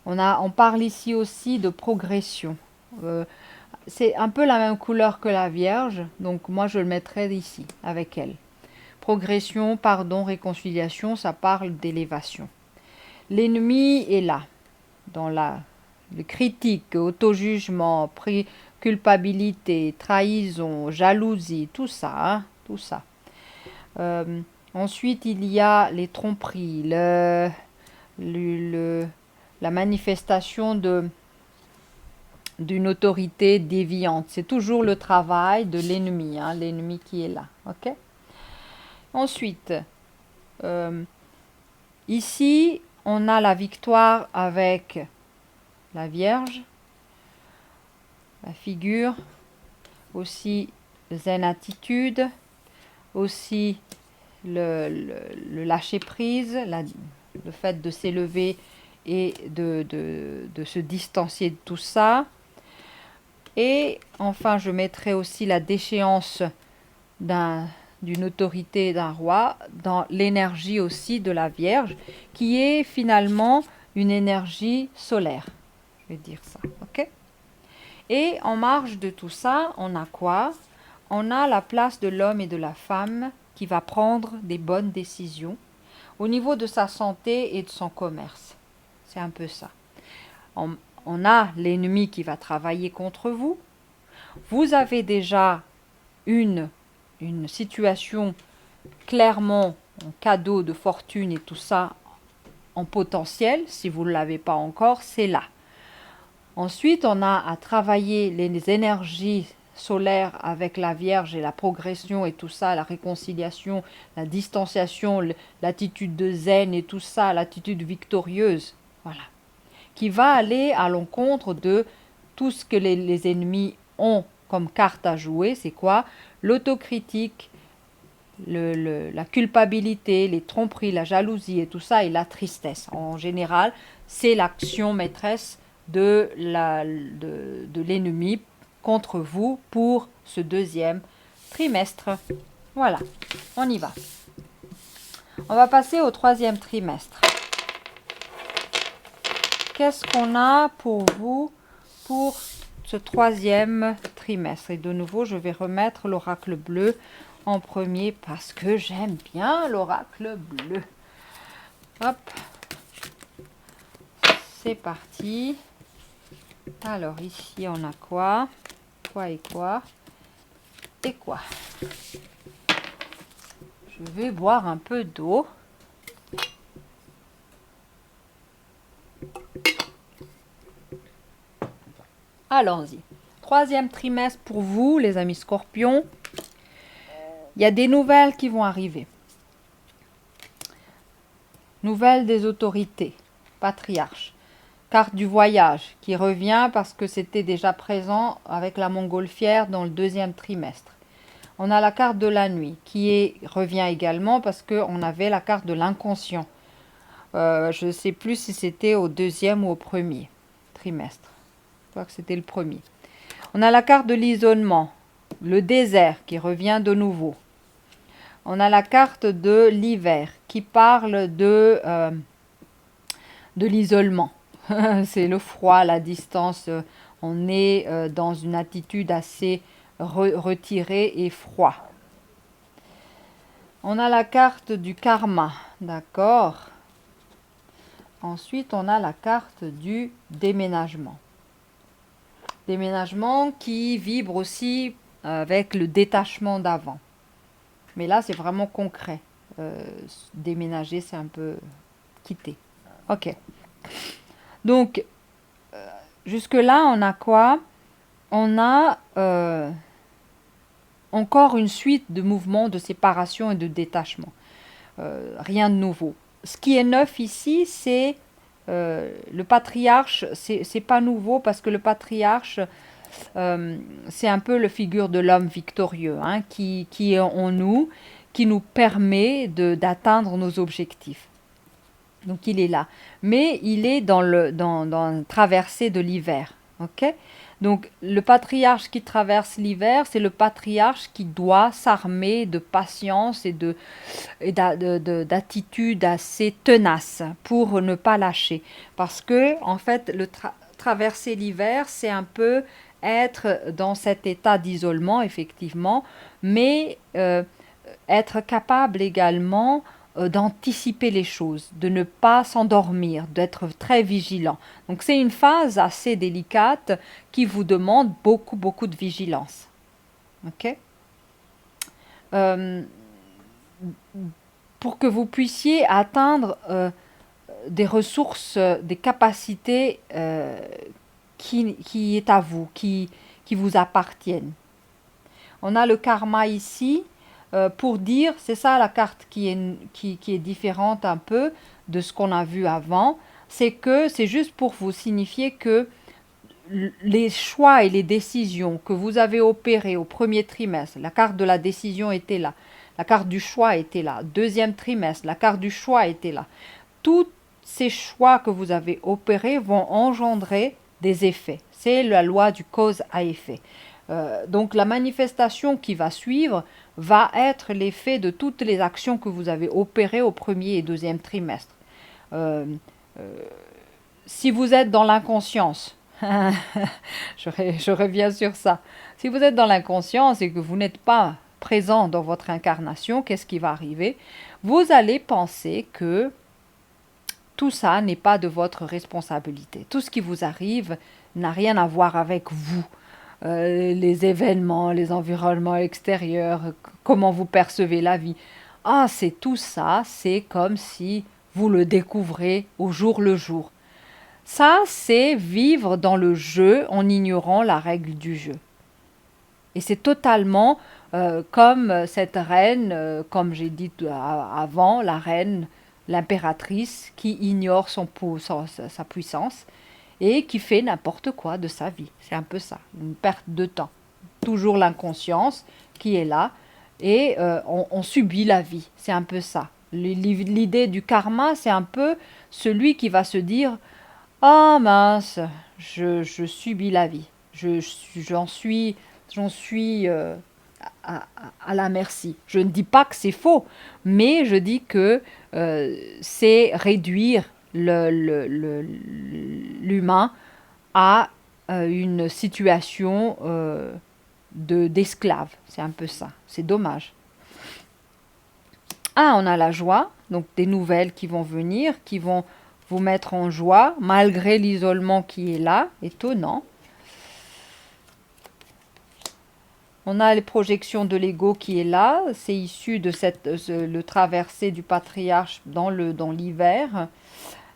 On parle ici aussi de progression. C'est un peu la même couleur que la Vierge, donc moi je le mettrai ici avec elle. Progression, pardon, réconciliation, ça parle d'élévation. L'ennemi est là, dans le critique, auto-jugement, culpabilité, trahison, jalousie, tout ça, tout ça. Ensuite, il y a les tromperies, la manifestation d'une autorité déviante. C'est toujours le travail de l'ennemi, hein, l'ennemi qui est là. Ok. Ensuite, ici, on a la victoire avec la Vierge, la figure, aussi zen attitude, aussi le lâcher prise, le fait de s'élever et de se distancier de tout ça. Et enfin, je mettrai aussi la déchéance d'une autorité, d'un roi, dans l'énergie aussi de la Vierge, qui est finalement une énergie solaire. Je vais dire ça, ok? Et en marge de tout ça, on a quoi? On a la place de l'homme et de la femme qui va prendre des bonnes décisions au niveau de sa santé et de son commerce. C'est un peu ça. On a l'ennemi qui va travailler contre vous. Vous avez déjà une situation clairement en cadeau de fortune et tout ça en potentiel. Si vous ne l'avez pas encore, c'est là. Ensuite, on a à travailler les énergies solaires avec la Vierge et la progression et tout ça, la réconciliation, la distanciation, l'attitude de zen et tout ça, l'attitude victorieuse, voilà, qui va aller à l'encontre de tout ce que les ennemis ont comme carte à jouer. C'est quoi? L'autocritique, la culpabilité, les tromperies, la jalousie et tout ça, et la tristesse. En général, c'est l'action maîtresse de l'ennemi contre vous pour ce deuxième trimestre. Voilà, on y va. On va passer au troisième trimestre. Qu'est-ce qu'on a pour vous pour ce troisième trimestre? Et de nouveau, je vais remettre l'oracle bleu en premier parce que j'aime bien l'oracle bleu. Hop, c'est parti. Alors ici on a quoi? Quoi et quoi? Et quoi? Je vais boire un peu d'eau. Allons-y. Troisième trimestre pour vous, les amis scorpions. Il y a des nouvelles qui vont arriver. Nouvelles des autorités, patriarches. Carte du voyage qui revient parce que c'était déjà présent avec la montgolfière dans le deuxième trimestre. On a la carte de la nuit qui revient également parce qu'on avait la carte de l'inconscient. Je ne sais plus si c'était au deuxième ou au premier trimestre. Je crois que c'était le premier. On a la carte de l'isolement, le désert qui revient de nouveau. On a la carte de l'hiver qui parle de l'isolement. C'est le froid, la distance. On est dans une attitude assez retirée et froid. On a la carte du karma, d'accord. Ensuite, on a la carte du déménagement. Déménagement qui vibre aussi avec le détachement d'avant. Mais là, c'est vraiment concret. Déménager, c'est un peu quitter. Ok. Donc, jusque-là, on a quoi? On a encore une suite de mouvements de séparation et de détachement. Rien de nouveau. Ce qui est neuf ici, c'est le patriarche. C'est pas nouveau parce que le patriarche, c'est un peu la figure de l'homme victorieux, hein, qui est en nous, qui nous permet d'atteindre nos objectifs. Donc il est là. Mais il est dans la traversée de l'hiver. Ok? Donc le patriarche qui traverse l'hiver, c'est le patriarche qui doit s'armer de patience et d'attitude assez tenace pour ne pas lâcher. Parce que en fait, traverser l'hiver, c'est un peu être dans cet état d'isolement, effectivement, mais être capable également d'anticiper les choses, de ne pas s'endormir, d'être très vigilant. Donc c'est une phase assez délicate qui vous demande beaucoup, beaucoup de vigilance. Ok? Pour que vous puissiez atteindre des ressources, des capacités qui est à vous, qui vous appartiennent. On a le karma ici pour dire, c'est ça la carte qui est différente un peu de ce qu'on a vu avant, c'est que c'est juste pour vous signifier que les choix et les décisions que vous avez opérées au premier trimestre, la carte de la décision était là, la carte du choix était là, deuxième trimestre, la carte du choix était là. Tous ces choix que vous avez opérés vont engendrer des effets. C'est la loi du cause à effet. Donc la manifestation qui va suivre va être l'effet de toutes les actions que vous avez opérées au premier et deuxième trimestre. Euh, si vous êtes dans l'inconscience, je reviens sur ça. Si vous êtes dans l'inconscience et que vous n'êtes pas présent dans votre incarnation, qu'est-ce qui va arriver? Vous allez penser que tout ça n'est pas de votre responsabilité. Tout ce qui vous arrive n'a rien à voir avec vous. Les événements, les environnements extérieurs, comment vous percevez la vie. Ah, c'est tout ça, c'est comme si vous le découvrez au jour le jour. Ça, c'est vivre dans le jeu en ignorant la règle du jeu. Et c'est totalement comme cette reine, comme j'ai dit avant, la reine, l'impératrice qui ignore sa puissance et qui fait n'importe quoi de sa vie. C'est un peu ça, une perte de temps. Toujours l'inconscience qui est là et on subit la vie. C'est un peu ça. L'idée du karma, c'est un peu celui qui va se dire « Ah mince, je subis la vie. J'en suis à la merci. » Je ne dis pas que c'est faux, mais je dis que c'est réduire l'humain à une situation d'esclave. C'est un peu ça. C'est dommage. Ah, on a la joie, donc des nouvelles qui vont venir, qui vont vous mettre en joie, malgré l'isolement qui est là. Étonnant. On a les projections de l'ego qui est là. C'est issu de le traversé du patriarche dans l'hiver.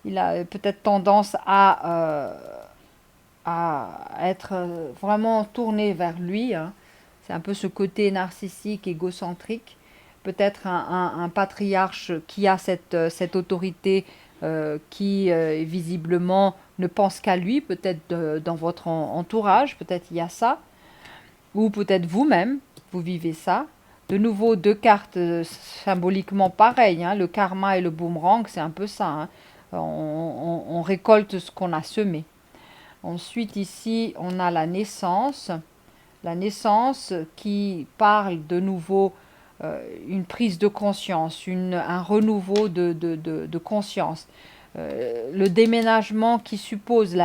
Il a peut-être tendance à être vraiment tourné vers lui. Hein. C'est un peu ce côté narcissique, égocentrique. Peut-être un patriarche qui a cette autorité qui visiblement ne pense qu'à lui, peut-être dans votre entourage, peut-être il y a ça. Ou peut-être vous-même, vous vivez ça. De nouveau, deux cartes symboliquement pareilles. Hein. Le karma et le boomerang, c'est un peu ça. Hein. On récolte ce qu'on a semé. Ensuite, ici, on a la naissance. La naissance qui parle de nouveau une prise de conscience, un renouveau de conscience. Le déménagement qui suppose,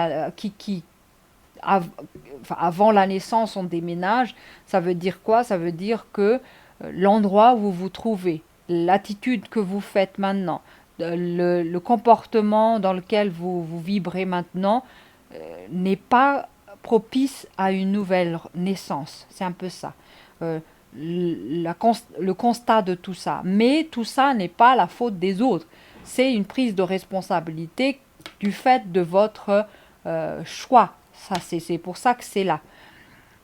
avant la naissance, on déménage, ça veut dire quoi? Ça veut dire que l'endroit où vous vous trouvez, l'attitude que vous faites maintenant, le comportement dans lequel vous vibrez maintenant n'est pas propice à une nouvelle naissance. C'est un peu ça. Le constat de tout ça. Mais tout ça n'est pas la faute des autres. C'est une prise de responsabilité du fait de votre choix. Ça, c'est pour ça que c'est là.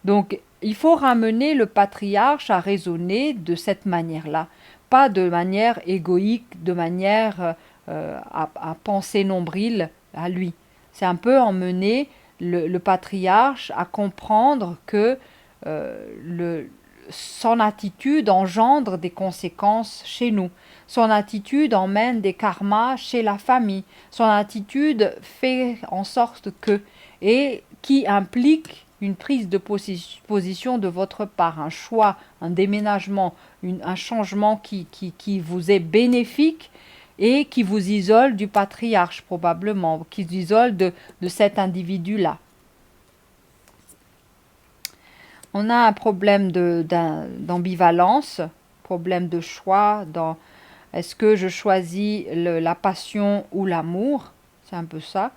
Donc, il faut ramener le patriarche à raisonner de cette manière-là. Pas de manière égoïque, de manière à penser nombril à lui. C'est un peu emmener le patriarche à comprendre que son attitude engendre des conséquences chez nous. Son attitude emmène des karmas chez la famille. Son attitude fait en sorte que, et qui implique une prise de position de votre part, un choix, un déménagement, un changement qui vous est bénéfique et qui vous isole du patriarche probablement, qui vous isole de cet individu-là. On a un problème d'ambivalence, problème de choix, est-ce que je choisis la passion ou l'amour? C'est un peu ça.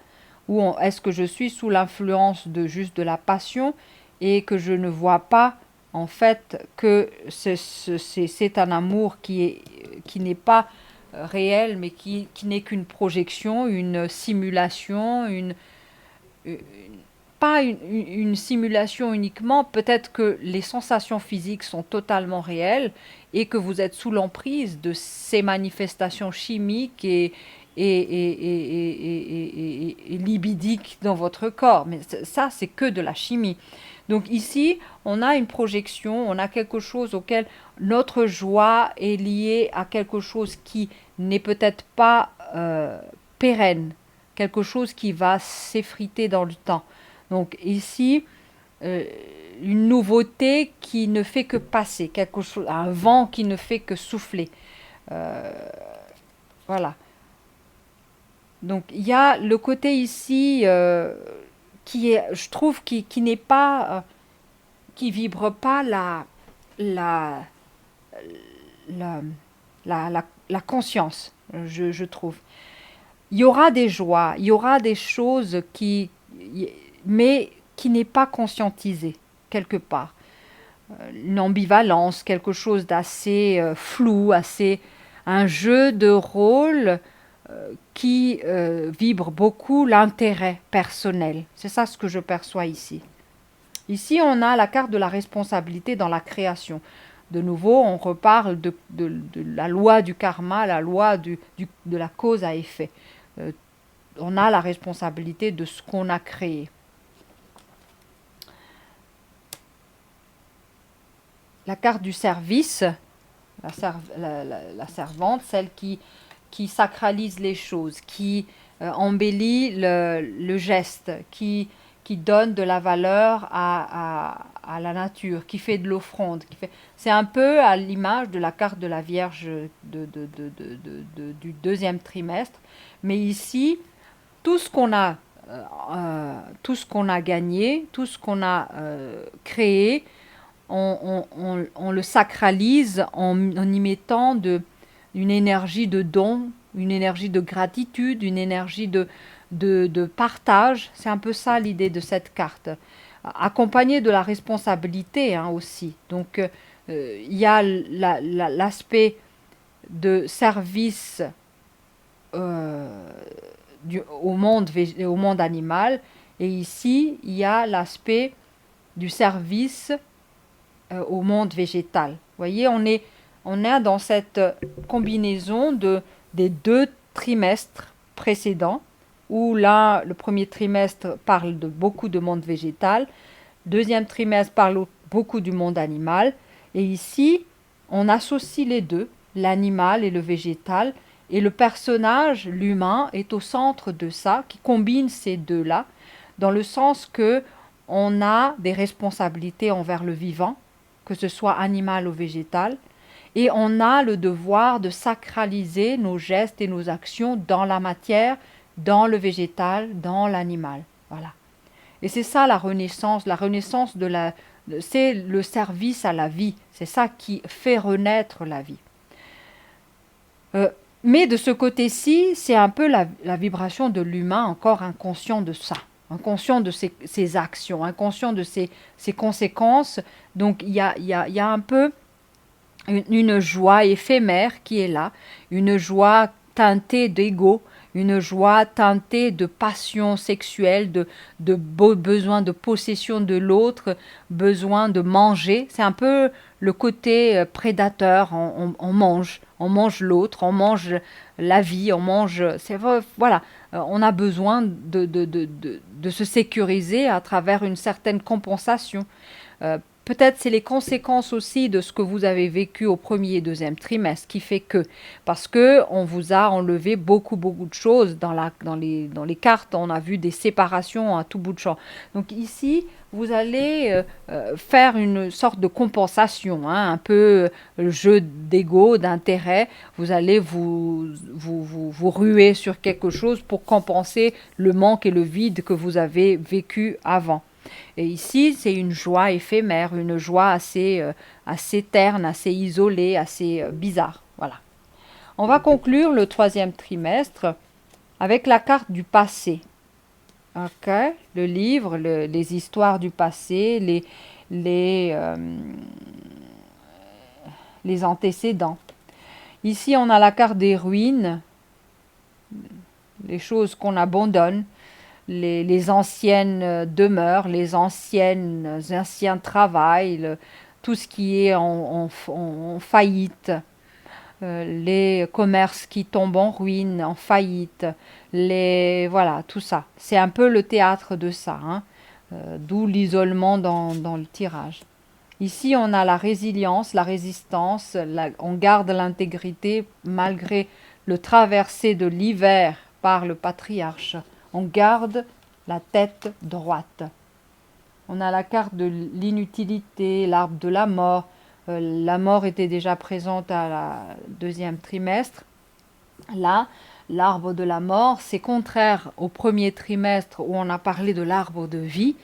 Ou est-ce que je suis sous l'influence de la passion et que je ne vois pas en fait que c'est un amour qui n'est pas réel mais qui n'est qu'une projection, une simulation, pas une simulation uniquement, peut-être que les sensations physiques sont totalement réelles et que vous êtes sous l'emprise de ces manifestations chimiques et libidiques dans votre corps. Mais ça, c'est que de la chimie. Donc ici, on a une projection, on a quelque chose auquel notre joie est liée à quelque chose qui n'est peut-être pas pérenne, quelque chose qui va s'effriter dans le temps. Donc ici, euh, une nouveauté qui ne fait que passer, quelque chose, un vent qui ne fait que souffler. Euh, voilà. Donc il y a le côté ici qui est, je trouve, qui n'est pas, qui vibre pas la, la, la conscience, je trouve. Il y aura des joies, il y aura des choses mais qui n'est pas conscientisé quelque part. Une ambivalence, quelque chose d'assez flou, assez un jeu de rôle qui vibre beaucoup l'intérêt personnel. C'est ça ce que je perçois ici. Ici, on a la carte de la responsabilité dans la création. De nouveau, on reparle de la loi du karma, la loi de la cause à effet. Euh, on a la responsabilité de ce qu'on a créé. La carte du service, la servante, celle qui sacralise les choses, qui embellit le geste, qui donne de la valeur à la nature, qui fait de l'offrande. C'est un peu à l'image de la carte de la Vierge du deuxième trimestre. Mais ici, tout ce qu'on a, tout ce qu'on a gagné, tout ce qu'on a créé, on le sacralise en y mettant une énergie de don, une énergie de gratitude, une énergie de partage. C'est un peu ça l'idée de cette carte. Accompagnée de la responsabilité hein, aussi. Donc il y a l'aspect de service au monde animal. Et ici, il y a l'aspect du service au monde végétal. Vous voyez, on est dans cette combinaison des deux trimestres précédents, où là, le premier trimestre parle de beaucoup de monde végétal, deuxième trimestre parle beaucoup du monde animal, et ici, on associe les deux, l'animal et le végétal, et le personnage, l'humain, est au centre de ça, qui combine ces deux-là, dans le sens que on a des responsabilités envers le vivant, que ce soit animal ou végétal, et on a le devoir de sacraliser nos gestes et nos actions dans la matière, dans le végétal, dans l'animal. Voilà. Et c'est ça la renaissance c'est le service à la vie, c'est ça qui fait renaître la vie. Mais de ce côté-ci, c'est un peu la vibration de l'humain encore inconscient de ça, inconscient de ses actions, inconscient de ses conséquences. Donc il y a un peu une joie éphémère qui est là, une joie teintée d'ego, une joie teintée de passion sexuelle, de besoin de possession de l'autre, besoin de manger. C'est un peu le côté prédateur, on mange l'autre, on mange la vie, on mange... Voilà, on a besoin de se sécuriser à travers une certaine compensation. Peut-être c'est les conséquences aussi de ce que vous avez vécu au premier et deuxième trimestre qui fait que, parce que on vous a enlevé beaucoup de choses dans les cartes, on a vu des séparations à tout bout de champ. Donc ici, vous allez faire une sorte de compensation, hein, un peu jeu d'ego, d'intérêt. Vous allez vous ruer sur quelque chose pour compenser le manque et le vide que vous avez vécu avant. Et ici, c'est une joie éphémère, une joie assez terne, assez isolée, assez bizarre. Voilà. On va conclure le troisième trimestre avec la carte du passé. Ok, le livre, les histoires du passé, les antécédents. Ici, on a la carte des ruines, les choses qu'on abandonne, les anciennes demeures, les anciens travails, tout ce qui est en faillite, les commerces qui tombent en ruine, en faillite, voilà, tout ça. C'est un peu le théâtre de ça, hein, d'où l'isolement dans le tirage. Ici, on a la résilience, la résistance, on garde l'intégrité malgré le traversé de l'hiver par le patriarche. On garde la tête droite. On a la carte de l'inutilité, l'arbre de la mort. La mort était déjà présente à la deuxième trimestre. Là, l'arbre de la mort, c'est contraire au premier trimestre où on a parlé de l'arbre de vie.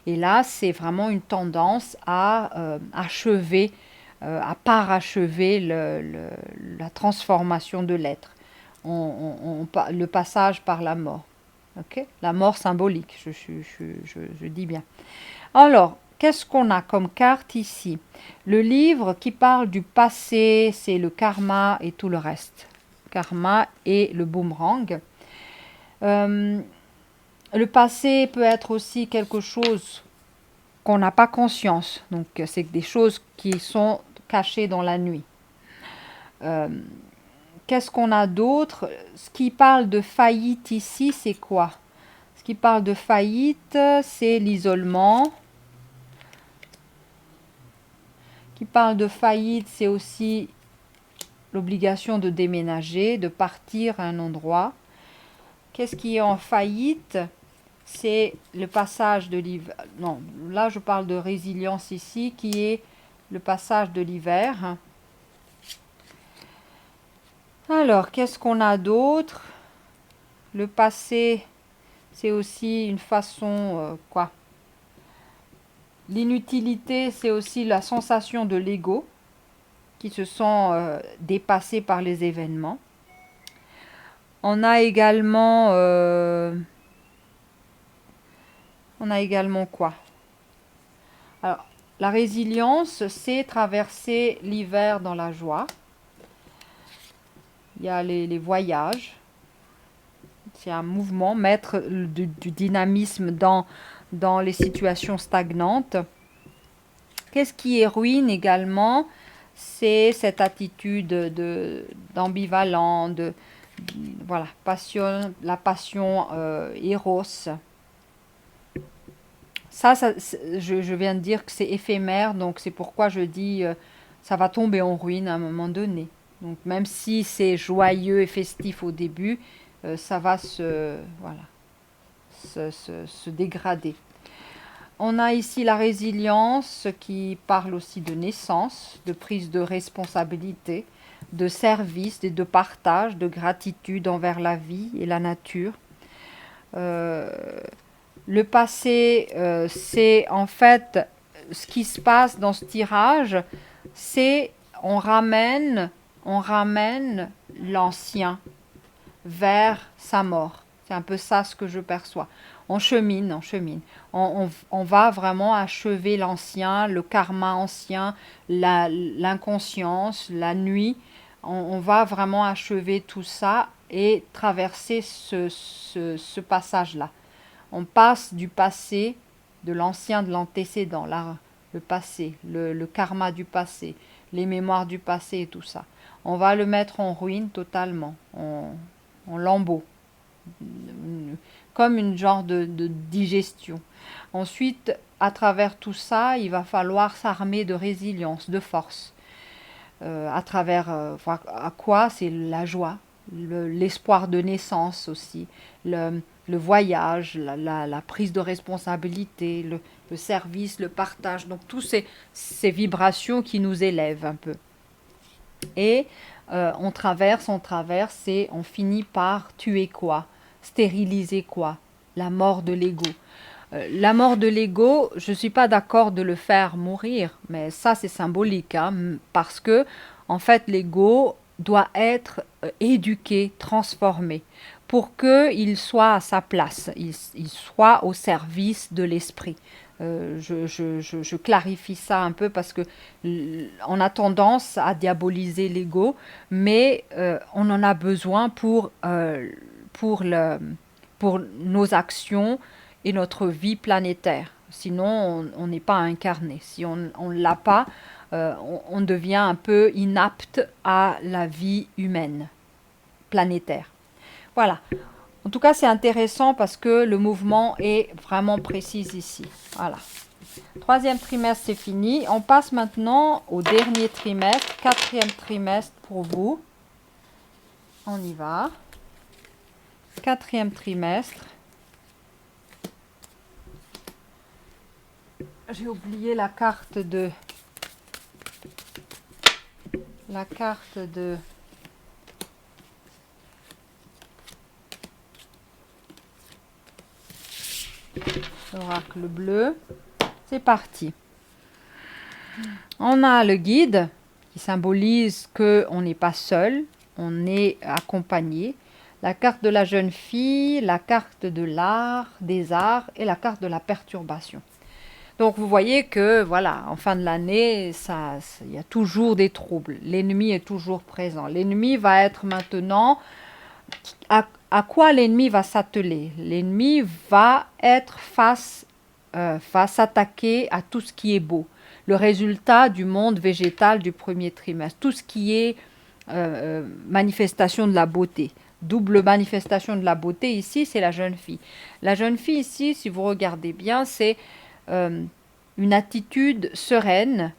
Et là, c'est vraiment une tendance à achever, à parachever la transformation de l'être. Le passage par la mort. Okay, la mort symbolique, je dis bien. Alors, qu'est-ce qu'on a comme carte ici? Le livre qui parle du passé, c'est le karma et tout le reste. Karma et le boomerang. Le passé peut être aussi quelque chose qu'on n'a pas conscience. Donc, c'est des choses qui sont cachées dans la nuit. Qu'est-ce qu'on a d'autre? Ce qui parle de faillite ici, c'est quoi? Ce qui parle de faillite, c'est l'isolement. Ce qui parle de faillite, c'est aussi l'obligation de déménager, de partir à un endroit. Qu'est-ce qui est en faillite? C'est le passage de l'hiver. Non, là je parle de résilience ici, qui est le passage de l'hiver. Alors, qu'est-ce qu'on a d'autre? Le passé, c'est aussi une façon... quoi? L'inutilité, c'est aussi la sensation de l'ego, qui se sent dépassé par les événements. On a également quoi? Alors, la résilience, c'est traverser l'hiver dans la joie. Il y a les voyages. C'est un mouvement, mettre du dynamisme dans les situations stagnantes. Qu'est-ce qui est ruine également? C'est cette attitude d'ambivalent, voilà, la passion éros. Ça je viens de dire que c'est éphémère, donc c'est pourquoi je dis ça va tomber en ruine à un moment donné. Donc même si c'est joyeux et festif au début, ça va se dégrader. On a ici la résilience qui parle aussi de naissance, de prise de responsabilité, de service et de partage, de gratitude envers la vie et la nature. Le passé, c'est en fait ce qui se passe dans ce tirage, c'est on ramène l'ancien vers sa mort. C'est un peu ça ce que je perçois. On chemine. On va vraiment achever l'ancien, le karma ancien, l'inconscience, la nuit. On va vraiment achever tout ça et traverser ce passage-là. On passe du passé, de l'ancien, de l'antécédent, le passé, le karma du passé, les mémoires du passé et tout ça. On va le mettre en ruine totalement, en lambeaux, comme une genre de digestion. Ensuite, à travers tout ça, il va falloir s'armer de résilience, de force. À travers à quoi? C'est la joie, l'espoir de naissance aussi, le voyage, la prise de responsabilité, le service, le partage. Donc, toutes ces vibrations qui nous élèvent un peu. Et on traverse et on finit par tuer quoi? Stériliser quoi? La mort de l'ego. La mort de l'ego, je ne suis pas d'accord de le faire mourir, mais ça c'est symbolique, hein, parce que en fait l'ego doit être éduqué, transformé, pour qu'il soit à sa place, il soit au service de l'esprit. Je clarifie ça un peu parce que on a tendance à diaboliser l'ego, mais on en a besoin pour pour nos actions et notre vie planétaire. Sinon, on n'est pas incarné. Si on ne l'a pas, on devient un peu inapte à la vie humaine, planétaire. Voilà. En tout cas, c'est intéressant parce que le mouvement est vraiment précis ici. Voilà. Troisième trimestre, c'est fini. On passe maintenant au dernier trimestre, quatrième trimestre pour vous. On y va. Quatrième trimestre. J'ai oublié la carte de... l'oracle bleu. C'est parti. On a le guide qui symbolise qu'on n'est pas seul, on est accompagné. La carte de la jeune fille, la carte de l'art, des arts et la carte de la perturbation. Donc vous voyez que voilà, en fin de l'année, il y a toujours des troubles. L'ennemi est toujours présent. L'ennemi va être maintenant... À quoi l'ennemi va s'atteler? L'ennemi va s'attaquer à tout ce qui est beau. Le résultat du monde végétal du premier trimestre. Tout ce qui est manifestation de la beauté. Double manifestation de la beauté ici, c'est la jeune fille. La jeune fille ici, si vous regardez bien, c'est une attitude sereine.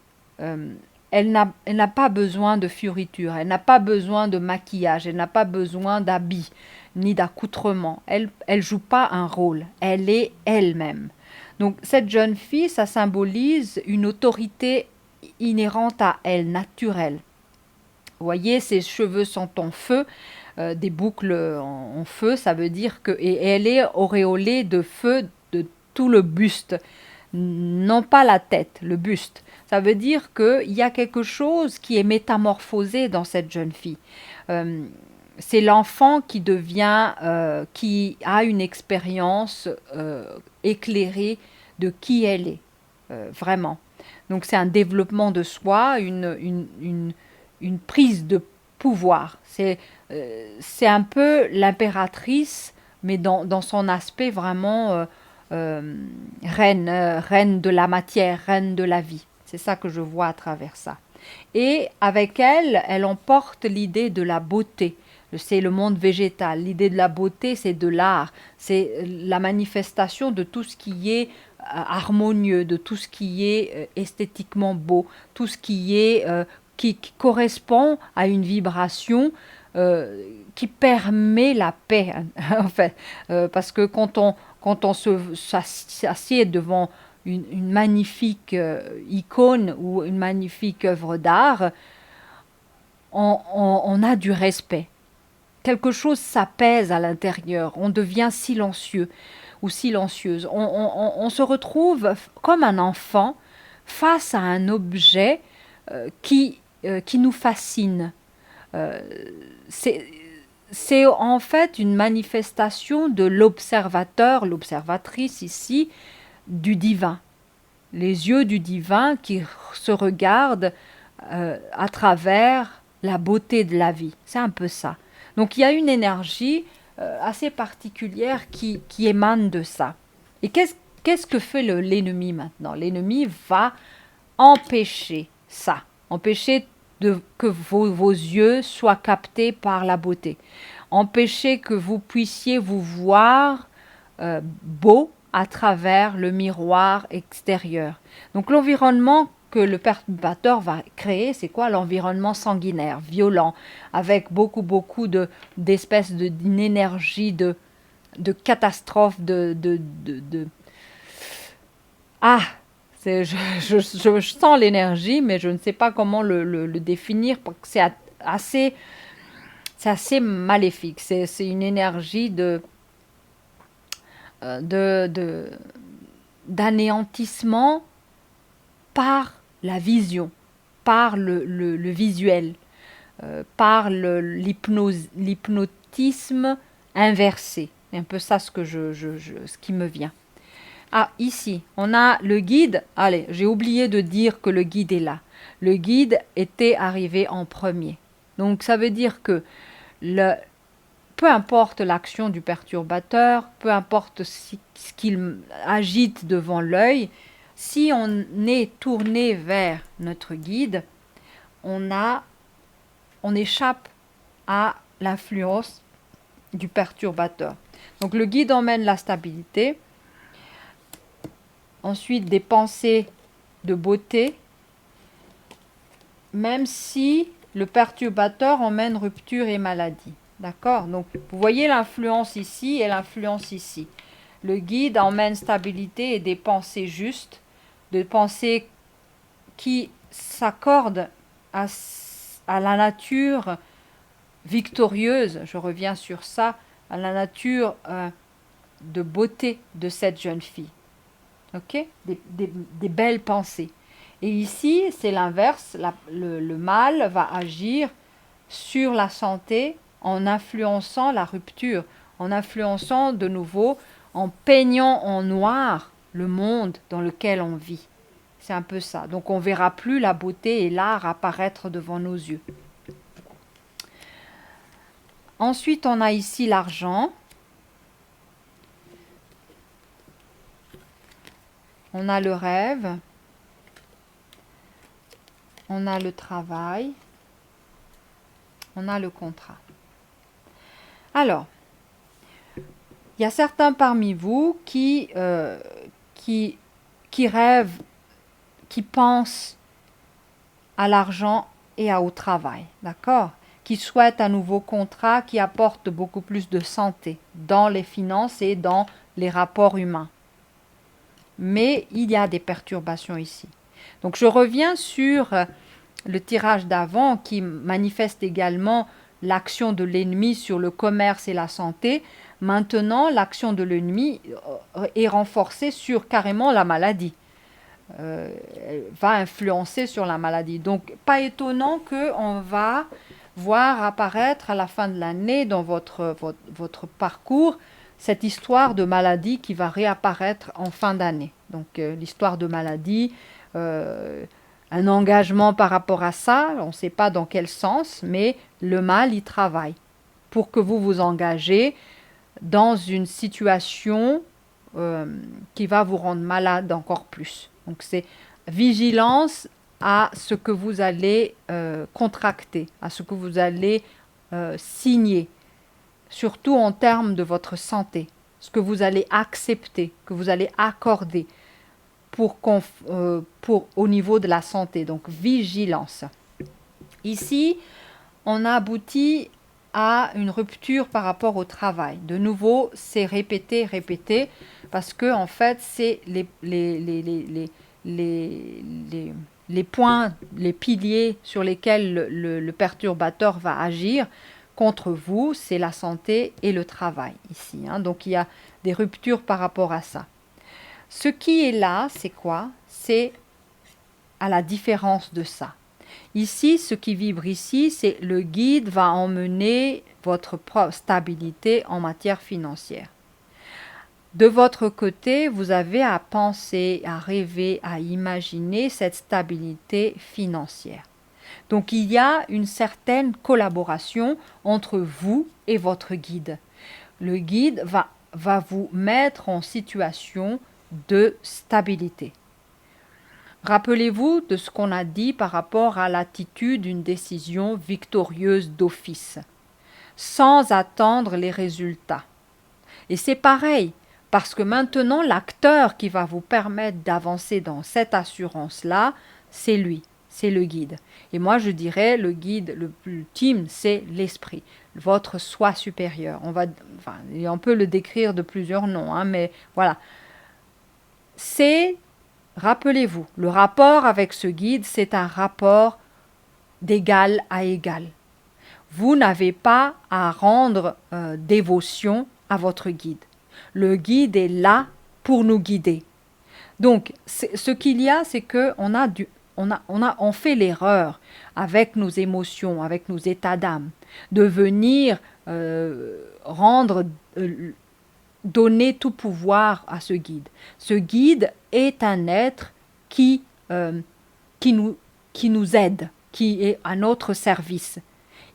Elle n'a pas besoin de fioriture, elle n'a pas besoin de maquillage, elle n'a pas besoin d'habits ni d'accoutrement. Elle joue pas un rôle, elle est elle-même. Donc cette jeune fille, ça symbolise une autorité inhérente à elle, naturelle. Vous voyez, ses cheveux sont en feu, des boucles en feu, ça veut dire que... Et elle est auréolée de feu de tout le buste, non pas la tête, le buste. Ça veut dire qu'il y a quelque chose qui est métamorphosé dans cette jeune fille. C'est l'enfant qui qui a une expérience éclairée de qui elle est, vraiment. Donc c'est un développement de soi, une prise de pouvoir. C'est un peu l'impératrice, mais dans son aspect vraiment reine de la matière, reine de la vie. C'est ça que je vois à travers ça. Et avec elle, elle emporte l'idée de la beauté. C'est le monde végétal. L'idée de la beauté, c'est de l'art. C'est la manifestation de tout ce qui est harmonieux, de tout ce qui est esthétiquement beau, tout ce qui correspond à une vibration qui permet la paix, en fait. Parce que quand on s'assied devant une magnifique icône ou une magnifique œuvre d'art, on a du respect. Quelque chose s'apaise à l'intérieur, on devient silencieux ou silencieuse. On se retrouve comme un enfant face à un objet qui nous fascine. C'est en fait une manifestation de l'observateur, l'observatrice ici, du divin. Les yeux du divin qui se regardent à travers la beauté de la vie. C'est un peu ça. Donc il y a une énergie assez particulière qui émane de ça. Et qu'est-ce que fait l'ennemi maintenant? L'ennemi va empêcher ça, empêcher que vos yeux soient captés par la beauté, empêcher que vous puissiez vous voir beau à travers le miroir extérieur. Donc l'environnement que le perturbateur va créer, c'est quoi? L'environnement sanguinaire, violent, avec beaucoup d'espèces d'une énergie de catastrophe, Ah, je sens l'énergie, mais je ne sais pas comment le définir, parce que c'est assez maléfique. C'est une énergie d'anéantissement par la vision, par le visuel, par l'hypnotisme inversé. C'est un peu ça ce qui me vient. Ah, ici, on a le guide. Allez, j'ai oublié de dire que le guide est là. Le guide était arrivé en premier. Donc, ça veut dire que peu importe l'action du perturbateur, peu importe ce qu'il agite devant l'œil, si on est tourné vers notre guide, on échappe à l'influence du perturbateur. Donc le guide emmène la stabilité, ensuite des pensées de beauté, même si le perturbateur emmène rupture et maladie. D'accord? Donc vous voyez l'influence ici et l'influence ici. Le guide emmène stabilité et des pensées justes, des pensées qui s'accordent à la nature victorieuse, je reviens sur ça, à la nature de beauté de cette jeune fille. Ok? Des belles pensées. Et ici, c'est l'inverse, le mal va agir sur la santé en influençant la rupture, en influençant de nouveau, en peignant en noir le monde dans lequel on vit. C'est un peu ça. Donc on ne verra plus la beauté et l'art apparaître devant nos yeux. Ensuite, on a ici l'argent. On a le rêve. On a le travail. On a le contrat. Alors, il y a certains parmi vous qui rêvent, qui pensent à l'argent et au travail, d'accord? Qui souhaitent un nouveau contrat qui apporte beaucoup plus de santé dans les finances et dans les rapports humains. Mais il y a des perturbations ici. Donc je reviens sur le tirage d'avant qui manifeste également l'action de l'ennemi sur le commerce et la santé. Maintenant, l'action de l'ennemi est renforcée sur carrément la maladie. Va influencer sur la maladie. Donc, pas étonnant qu'on va voir apparaître à la fin de l'année dans votre parcours cette histoire de maladie qui va réapparaître en fin d'année. Donc, l'histoire de maladie, un engagement par rapport à ça, on ne sait pas dans quel sens, mais le mal y travaille pour que vous vous engagez dans une situation qui va vous rendre malade encore plus. Donc c'est vigilance à ce que vous allez contracter, à ce que vous allez signer, surtout en termes de votre santé, ce que vous allez accepter, que vous allez accorder au niveau de la santé. Donc vigilance. Ici, on a abouti à une rupture par rapport au travail. De nouveau, c'est répété, parce que en fait, c'est les points, les piliers sur lesquels le perturbateur va agir contre vous, c'est la santé et le travail ici. Donc il y a des ruptures par rapport à ça. Ce qui est là, c'est quoi? C'est à la différence de ça. Ici, ce qui vibre ici, c'est le guide va emmener votre stabilité en matière financière. De votre côté, vous avez à penser, à rêver, à imaginer cette stabilité financière. Donc, il y a une certaine collaboration entre vous et votre guide. Le guide va vous mettre en situation de stabilité. Rappelez-vous de ce qu'on a dit par rapport à l'attitude d'une décision victorieuse d'office, sans attendre les résultats. Et c'est pareil, parce que maintenant, l'acteur qui va vous permettre d'avancer dans cette assurance-là, c'est lui, c'est le guide. Et moi, je dirais, le guide le plus ultime, c'est l'esprit, votre soi supérieur. On peut le décrire de plusieurs noms, mais voilà. Rappelez-vous, le rapport avec ce guide, c'est un rapport d'égal à égal. Vous n'avez pas à rendre dévotion à votre guide. Le guide est là pour nous guider. Donc, ce qu'il y a, c'est qu'on fait l'erreur avec nos émotions, avec nos états d'âme, de venir donner tout pouvoir à ce guide. Ce guide est un être qui nous aide, qui est à notre service.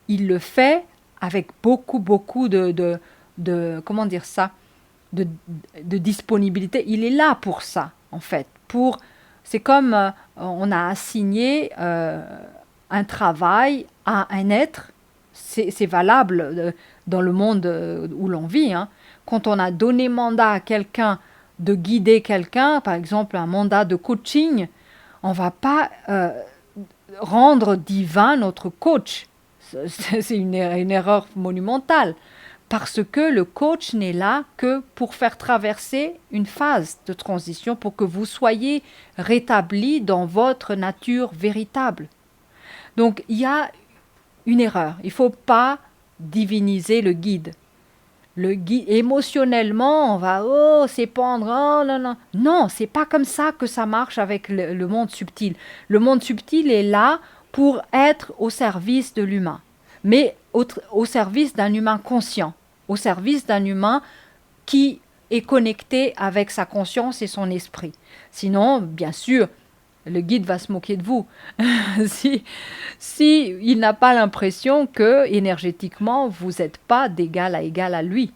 Il le fait avec beaucoup comment dire ça, de, de disponibilité. Il est là pour ça, en fait. C'est comme on a assigné un travail à un être. C'est valable dans le monde où l'on vit. Hein. Quand on a donné mandat à quelqu'un de guider quelqu'un, par exemple un mandat de coaching, on ne va pas rendre divin notre coach. C'est une erreur monumentale. Parce que le coach n'est là que pour faire traverser une phase de transition, pour que vous soyez rétabli dans votre nature véritable. Donc il y a une erreur. Il ne faut pas diviniser le guide. Le guide, émotionnellement, on va s'épandre, oh non, non. Non, c'est pas comme ça que ça marche avec le monde subtil. Le monde subtil est là pour être au service de l'humain, mais au service d'un humain conscient, au service d'un humain qui est connecté avec sa conscience et son esprit. Sinon, bien sûr, le guide va se moquer de vous. si il n'a pas l'impression que énergétiquement vous n'êtes pas d'égal à égal à lui,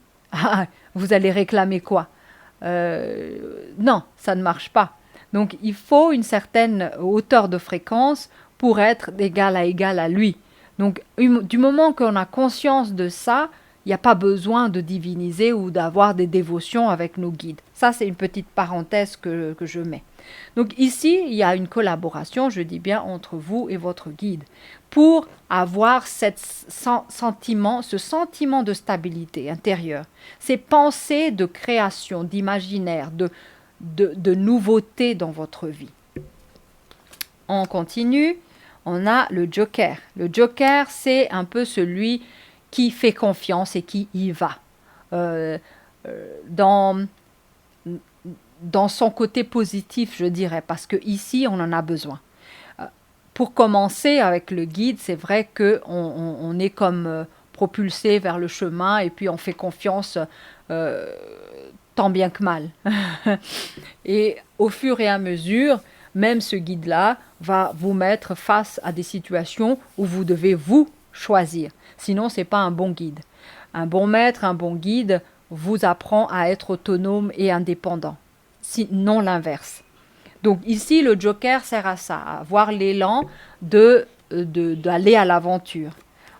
vous allez réclamer quoi? Non, ça ne marche pas. Donc il faut une certaine hauteur de fréquence pour être d'égal à lui. Donc du moment qu'on a conscience de ça, il n'y a pas besoin de diviniser ou d'avoir des dévotions avec nos guides. Ça, c'est une petite parenthèse que je mets. Donc ici, il y a une collaboration, je dis bien, entre vous et votre guide pour avoir ce sentiment de stabilité intérieure, ces pensées de création, d'imaginaire, de nouveauté dans votre vie. On continue, on a le joker. Le joker, c'est un peu celui qui fait confiance et qui y va. Dans son côté positif, je dirais, parce que ici, on en a besoin. Pour commencer avec le guide, c'est vrai qu'on est comme propulsé vers le chemin et puis on fait confiance tant bien que mal. Et au fur et à mesure, même ce guide-là va vous mettre face à des situations où vous devez vous choisir. Sinon, ce n'est pas un bon guide. Un bon maître, un bon guide vous apprend à être autonome et indépendant. Non l'inverse. Donc ici, le joker sert à ça, à avoir l'élan d'aller à l'aventure.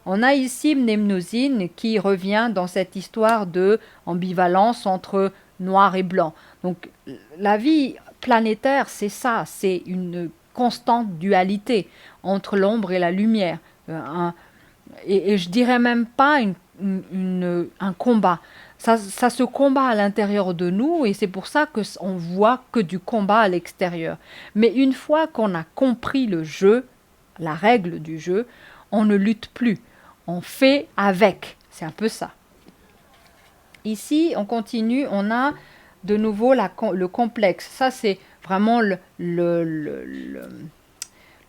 On a ici Mnemosyne qui revient dans cette histoire de ambivalence entre noir et blanc. Donc la vie planétaire, c'est ça, c'est une constante dualité entre l'ombre et la lumière. Et je dirais même pas un combat. Ça se combat à l'intérieur de nous et c'est pour ça qu'on voit que du combat à l'extérieur. Mais une fois qu'on a compris le jeu, la règle du jeu, on ne lutte plus. On fait avec. C'est un peu ça. Ici, on continue. On a de nouveau le complexe. Ça, c'est vraiment le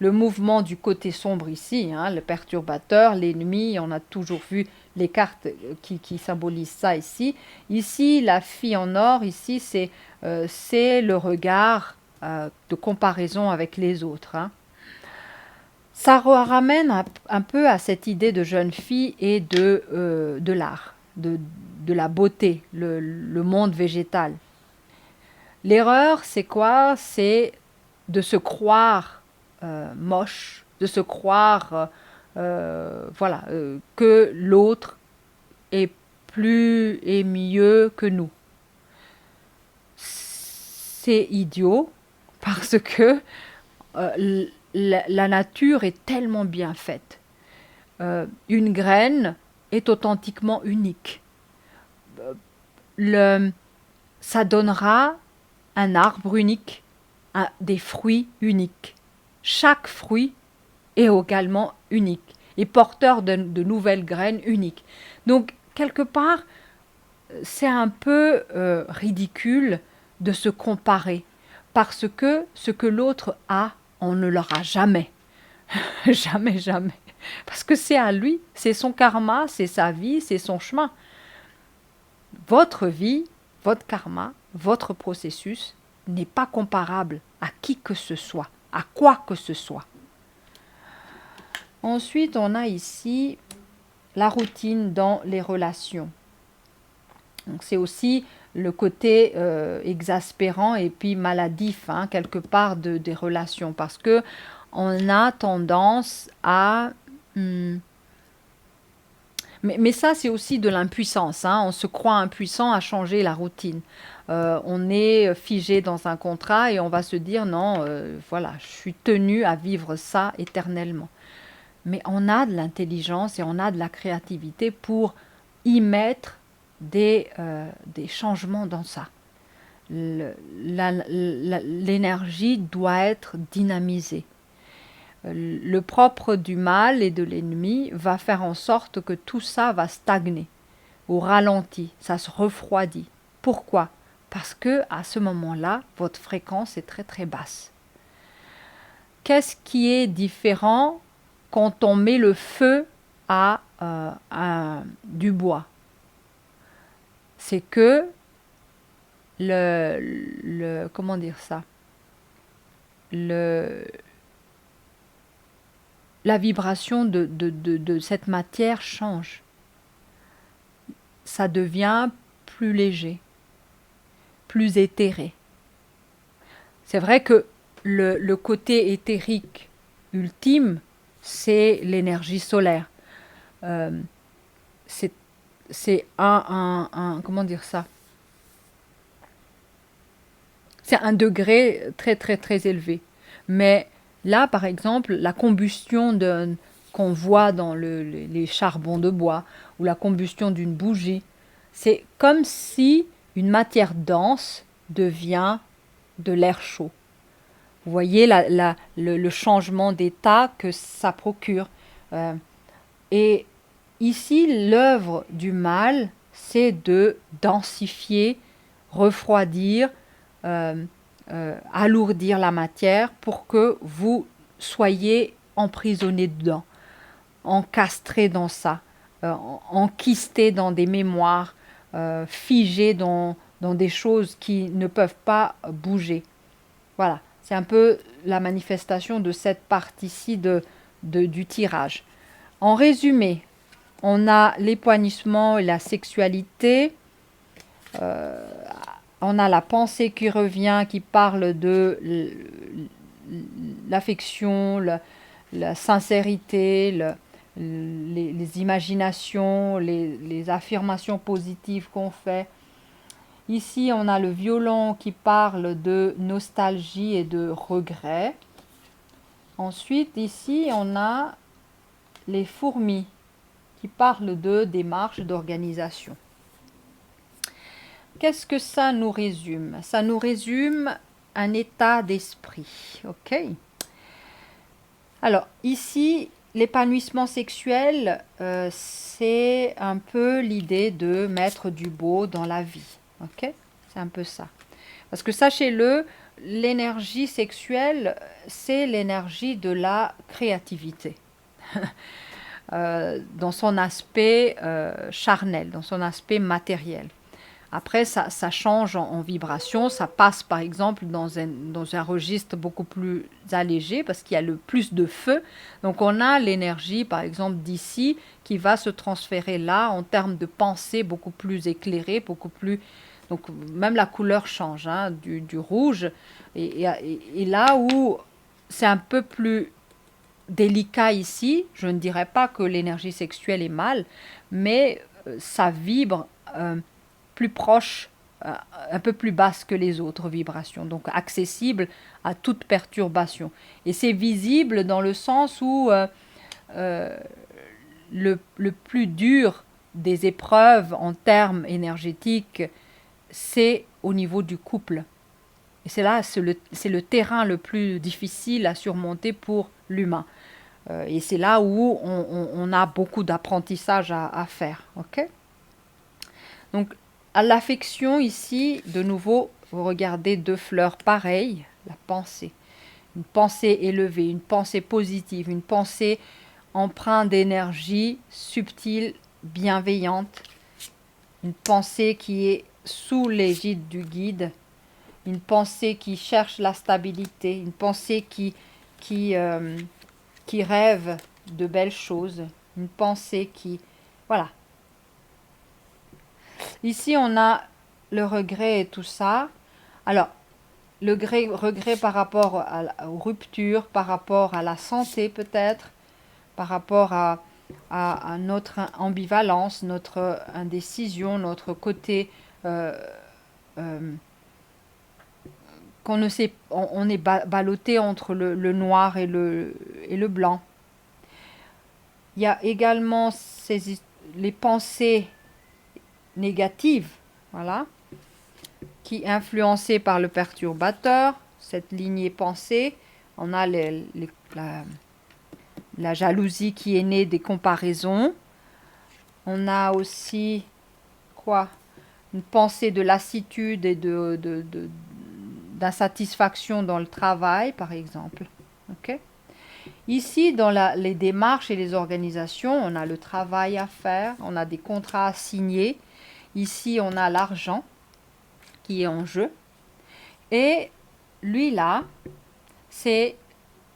mouvement du côté sombre ici, hein, le perturbateur, l'ennemi. On a toujours vu les cartes qui symbolisent ça ici. Ici, la fille en or, ici, c'est le regard de comparaison avec les autres. Hein. Ça ramène un peu à cette idée de jeune fille et de l'art, de la beauté, le monde végétal. L'erreur, c'est quoi? C'est de se croire moche, de se croire que l'autre est plus et mieux que nous. C'est idiot parce que la nature est tellement bien faite. Une graine est authentiquement unique. Ça donnera un arbre unique, des fruits uniques. Chaque fruit est également unique et porteur de nouvelles graines uniques. Donc, quelque part, c'est un peu ridicule de se comparer parce que ce que l'autre a, on ne l'aura jamais. Jamais, jamais. Parce que c'est à lui, c'est son karma, c'est sa vie, c'est son chemin. Votre vie, votre karma, votre processus n'est pas comparable à qui que ce soit, à quoi que ce soit. Ensuite, on a ici la routine dans les relations. Donc c'est aussi le côté exaspérant et puis maladif, hein, quelque part, des relations, parce que on a tendance à... mais ça, c'est aussi de l'impuissance, hein. On se croit impuissant à changer la routine. On est figé dans un contrat et on va se dire non, voilà, je suis tenu à vivre ça éternellement. Mais on a de l'intelligence et on a de la créativité pour y mettre des changements dans ça. L'énergie doit être dynamisée. Le propre du mal et de l'ennemi va faire en sorte que tout ça va stagner, au ralenti, ça se refroidit. Pourquoi? Parce que à ce moment-là, votre fréquence est très très basse. Qu'est-ce qui est différent quand on met le feu à du bois? C'est que comment dire ça? La vibration de cette matière change. Ça devient plus léger, plus éthéré. C'est vrai que le côté éthérique ultime, c'est l'énergie solaire. C'est comment dire ça? C'est un degré très très très élevé. Mais là, par exemple, la combustion qu'on voit dans les charbons de bois ou la combustion d'une bougie, c'est comme si une matière dense devient de l'air chaud. Vous voyez le changement d'état que ça procure. Et ici, l'œuvre du mal, c'est de densifier, refroidir, alourdir la matière pour que vous soyez emprisonné dedans, encastré dans ça, enquisté dans des mémoires, figé dans des choses qui ne peuvent pas bouger. Voilà, c'est un peu la manifestation de cette partie-ci du tirage. En résumé, on a l'épanouissement et la sexualité. On a la pensée qui revient, qui parle de l'affection, la sincérité, les imaginations, les affirmations positives qu'on fait. Ici, on a le violon qui parle de nostalgie et de regret. Ensuite, ici, on a les fourmis qui parlent de démarche d'organisation. Qu'est-ce que ça nous résume? Ça nous résume un état d'esprit. Ok? Alors, ici, l'épanouissement sexuel, c'est un peu l'idée de mettre du beau dans la vie. Ok? C'est un peu ça. Parce que sachez-le, l'énergie sexuelle, c'est l'énergie de la créativité. Dans son aspect charnel, dans son aspect matériel. Après, ça change en vibration, ça passe par exemple dans un registre beaucoup plus allégé parce qu'il y a le plus de feu. Donc on a l'énergie par exemple d'ici qui va se transférer là en termes de pensée beaucoup plus éclairée, beaucoup plus... Donc même la couleur change, hein, du rouge. Et là où c'est un peu plus délicat ici, je ne dirais pas que l'énergie sexuelle est mal, mais ça vibre... plus proche, un peu plus basse que les autres vibrations, donc accessible à toute perturbation. Et c'est visible dans le sens où le plus dur des épreuves en termes énergétiques, c'est au niveau du couple. Et c'est là, c'est le terrain le plus difficile à surmonter pour l'humain. Et c'est là où on a beaucoup d'apprentissage à faire. Ok? Donc, à l'affection, ici, de nouveau, vous regardez deux fleurs pareilles, la pensée. Une pensée élevée, une pensée positive, une pensée empreinte d'énergie subtile, bienveillante. Une pensée qui est sous l'égide du guide. Une pensée qui cherche la stabilité. Une pensée qui rêve de belles choses. Une pensée qui Voilà. Ici, on a le regret et tout ça. Alors, le regret par rapport aux ruptures, par rapport à la santé peut-être, par rapport à notre ambivalence, notre indécision, notre côté euh, euh, qu'on ne sait, on est ballotté entre le noir et le blanc. Il y a également les pensées négatives, voilà, qui influencées par le perturbateur, cette lignée pensée. On a la jalousie qui est née des comparaisons. On a aussi quoi? Une pensée de lassitude et d'insatisfaction dans le travail, par exemple. Ok. Ici, dans les démarches et les organisations, on a le travail à faire, on a des contrats à signer. Ici, on a l'argent qui est en jeu. Et lui là, c'est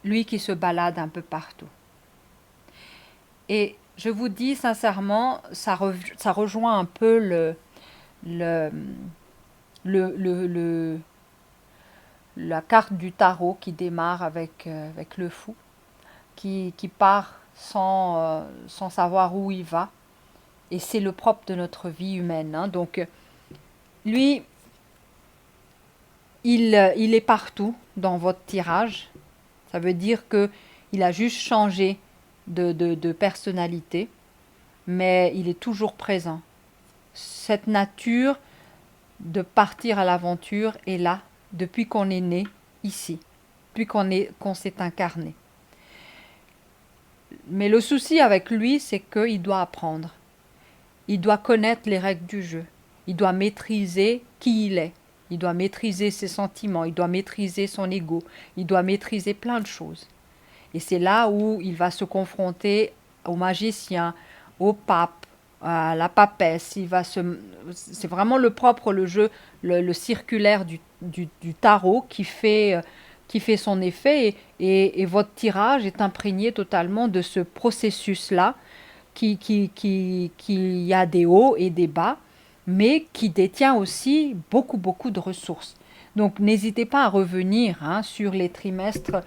lui qui se balade un peu partout. Et je vous dis sincèrement, ça rejoint un peu le, le, la carte du tarot qui démarre avec le fou, qui part sans savoir où il va. Et c'est le propre de notre vie humaine. Hein. Donc, lui, il est partout dans votre tirage. Ça veut dire qu'il a juste changé de personnalité, mais il est toujours présent. Cette nature de partir à l'aventure est là depuis qu'on est né ici, depuis qu'on s'est incarné. Mais le souci avec lui, c'est qu'il doit apprendre. Il doit connaître les règles du jeu. Il doit maîtriser qui il est. Il doit maîtriser ses sentiments. Il doit maîtriser son ego. Il doit maîtriser plein de choses. Et c'est là où il va se confronter au magicien, au pape, à la papesse. C'est vraiment le propre, le jeu, le circulaire du tarot qui fait son effet. Et votre tirage est imprégné totalement de ce processus-là qui a des hauts et des bas, mais qui détient aussi beaucoup, beaucoup de ressources. Donc n'hésitez pas à revenir sur les trimestres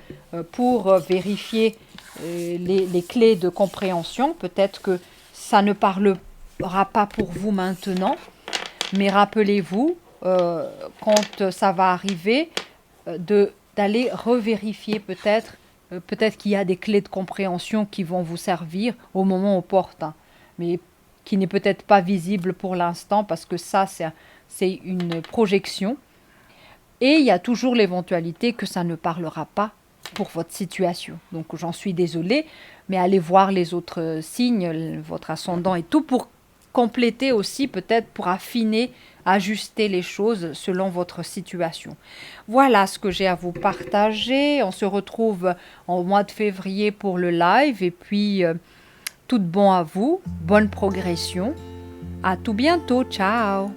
pour vérifier les clés de compréhension. Peut-être que ça ne parlera pas pour vous maintenant, mais rappelez-vous, quand ça va arriver, d'aller revérifier peut-être qu'il y a des clés de compréhension qui vont vous servir au moment opportun, mais qui n'est peut-être pas visible pour l'instant parce que ça, c'est une projection. Et il y a toujours l'éventualité que ça ne parlera pas pour votre situation. Donc j'en suis désolée, mais allez voir les autres signes, votre ascendant et tout, pour compléter aussi, peut-être pour affiner, ajuster les choses selon votre situation. Voilà ce que j'ai à vous partager. On se retrouve au mois de février pour le live et puis tout bon à vous, bonne progression. À tout bientôt, ciao.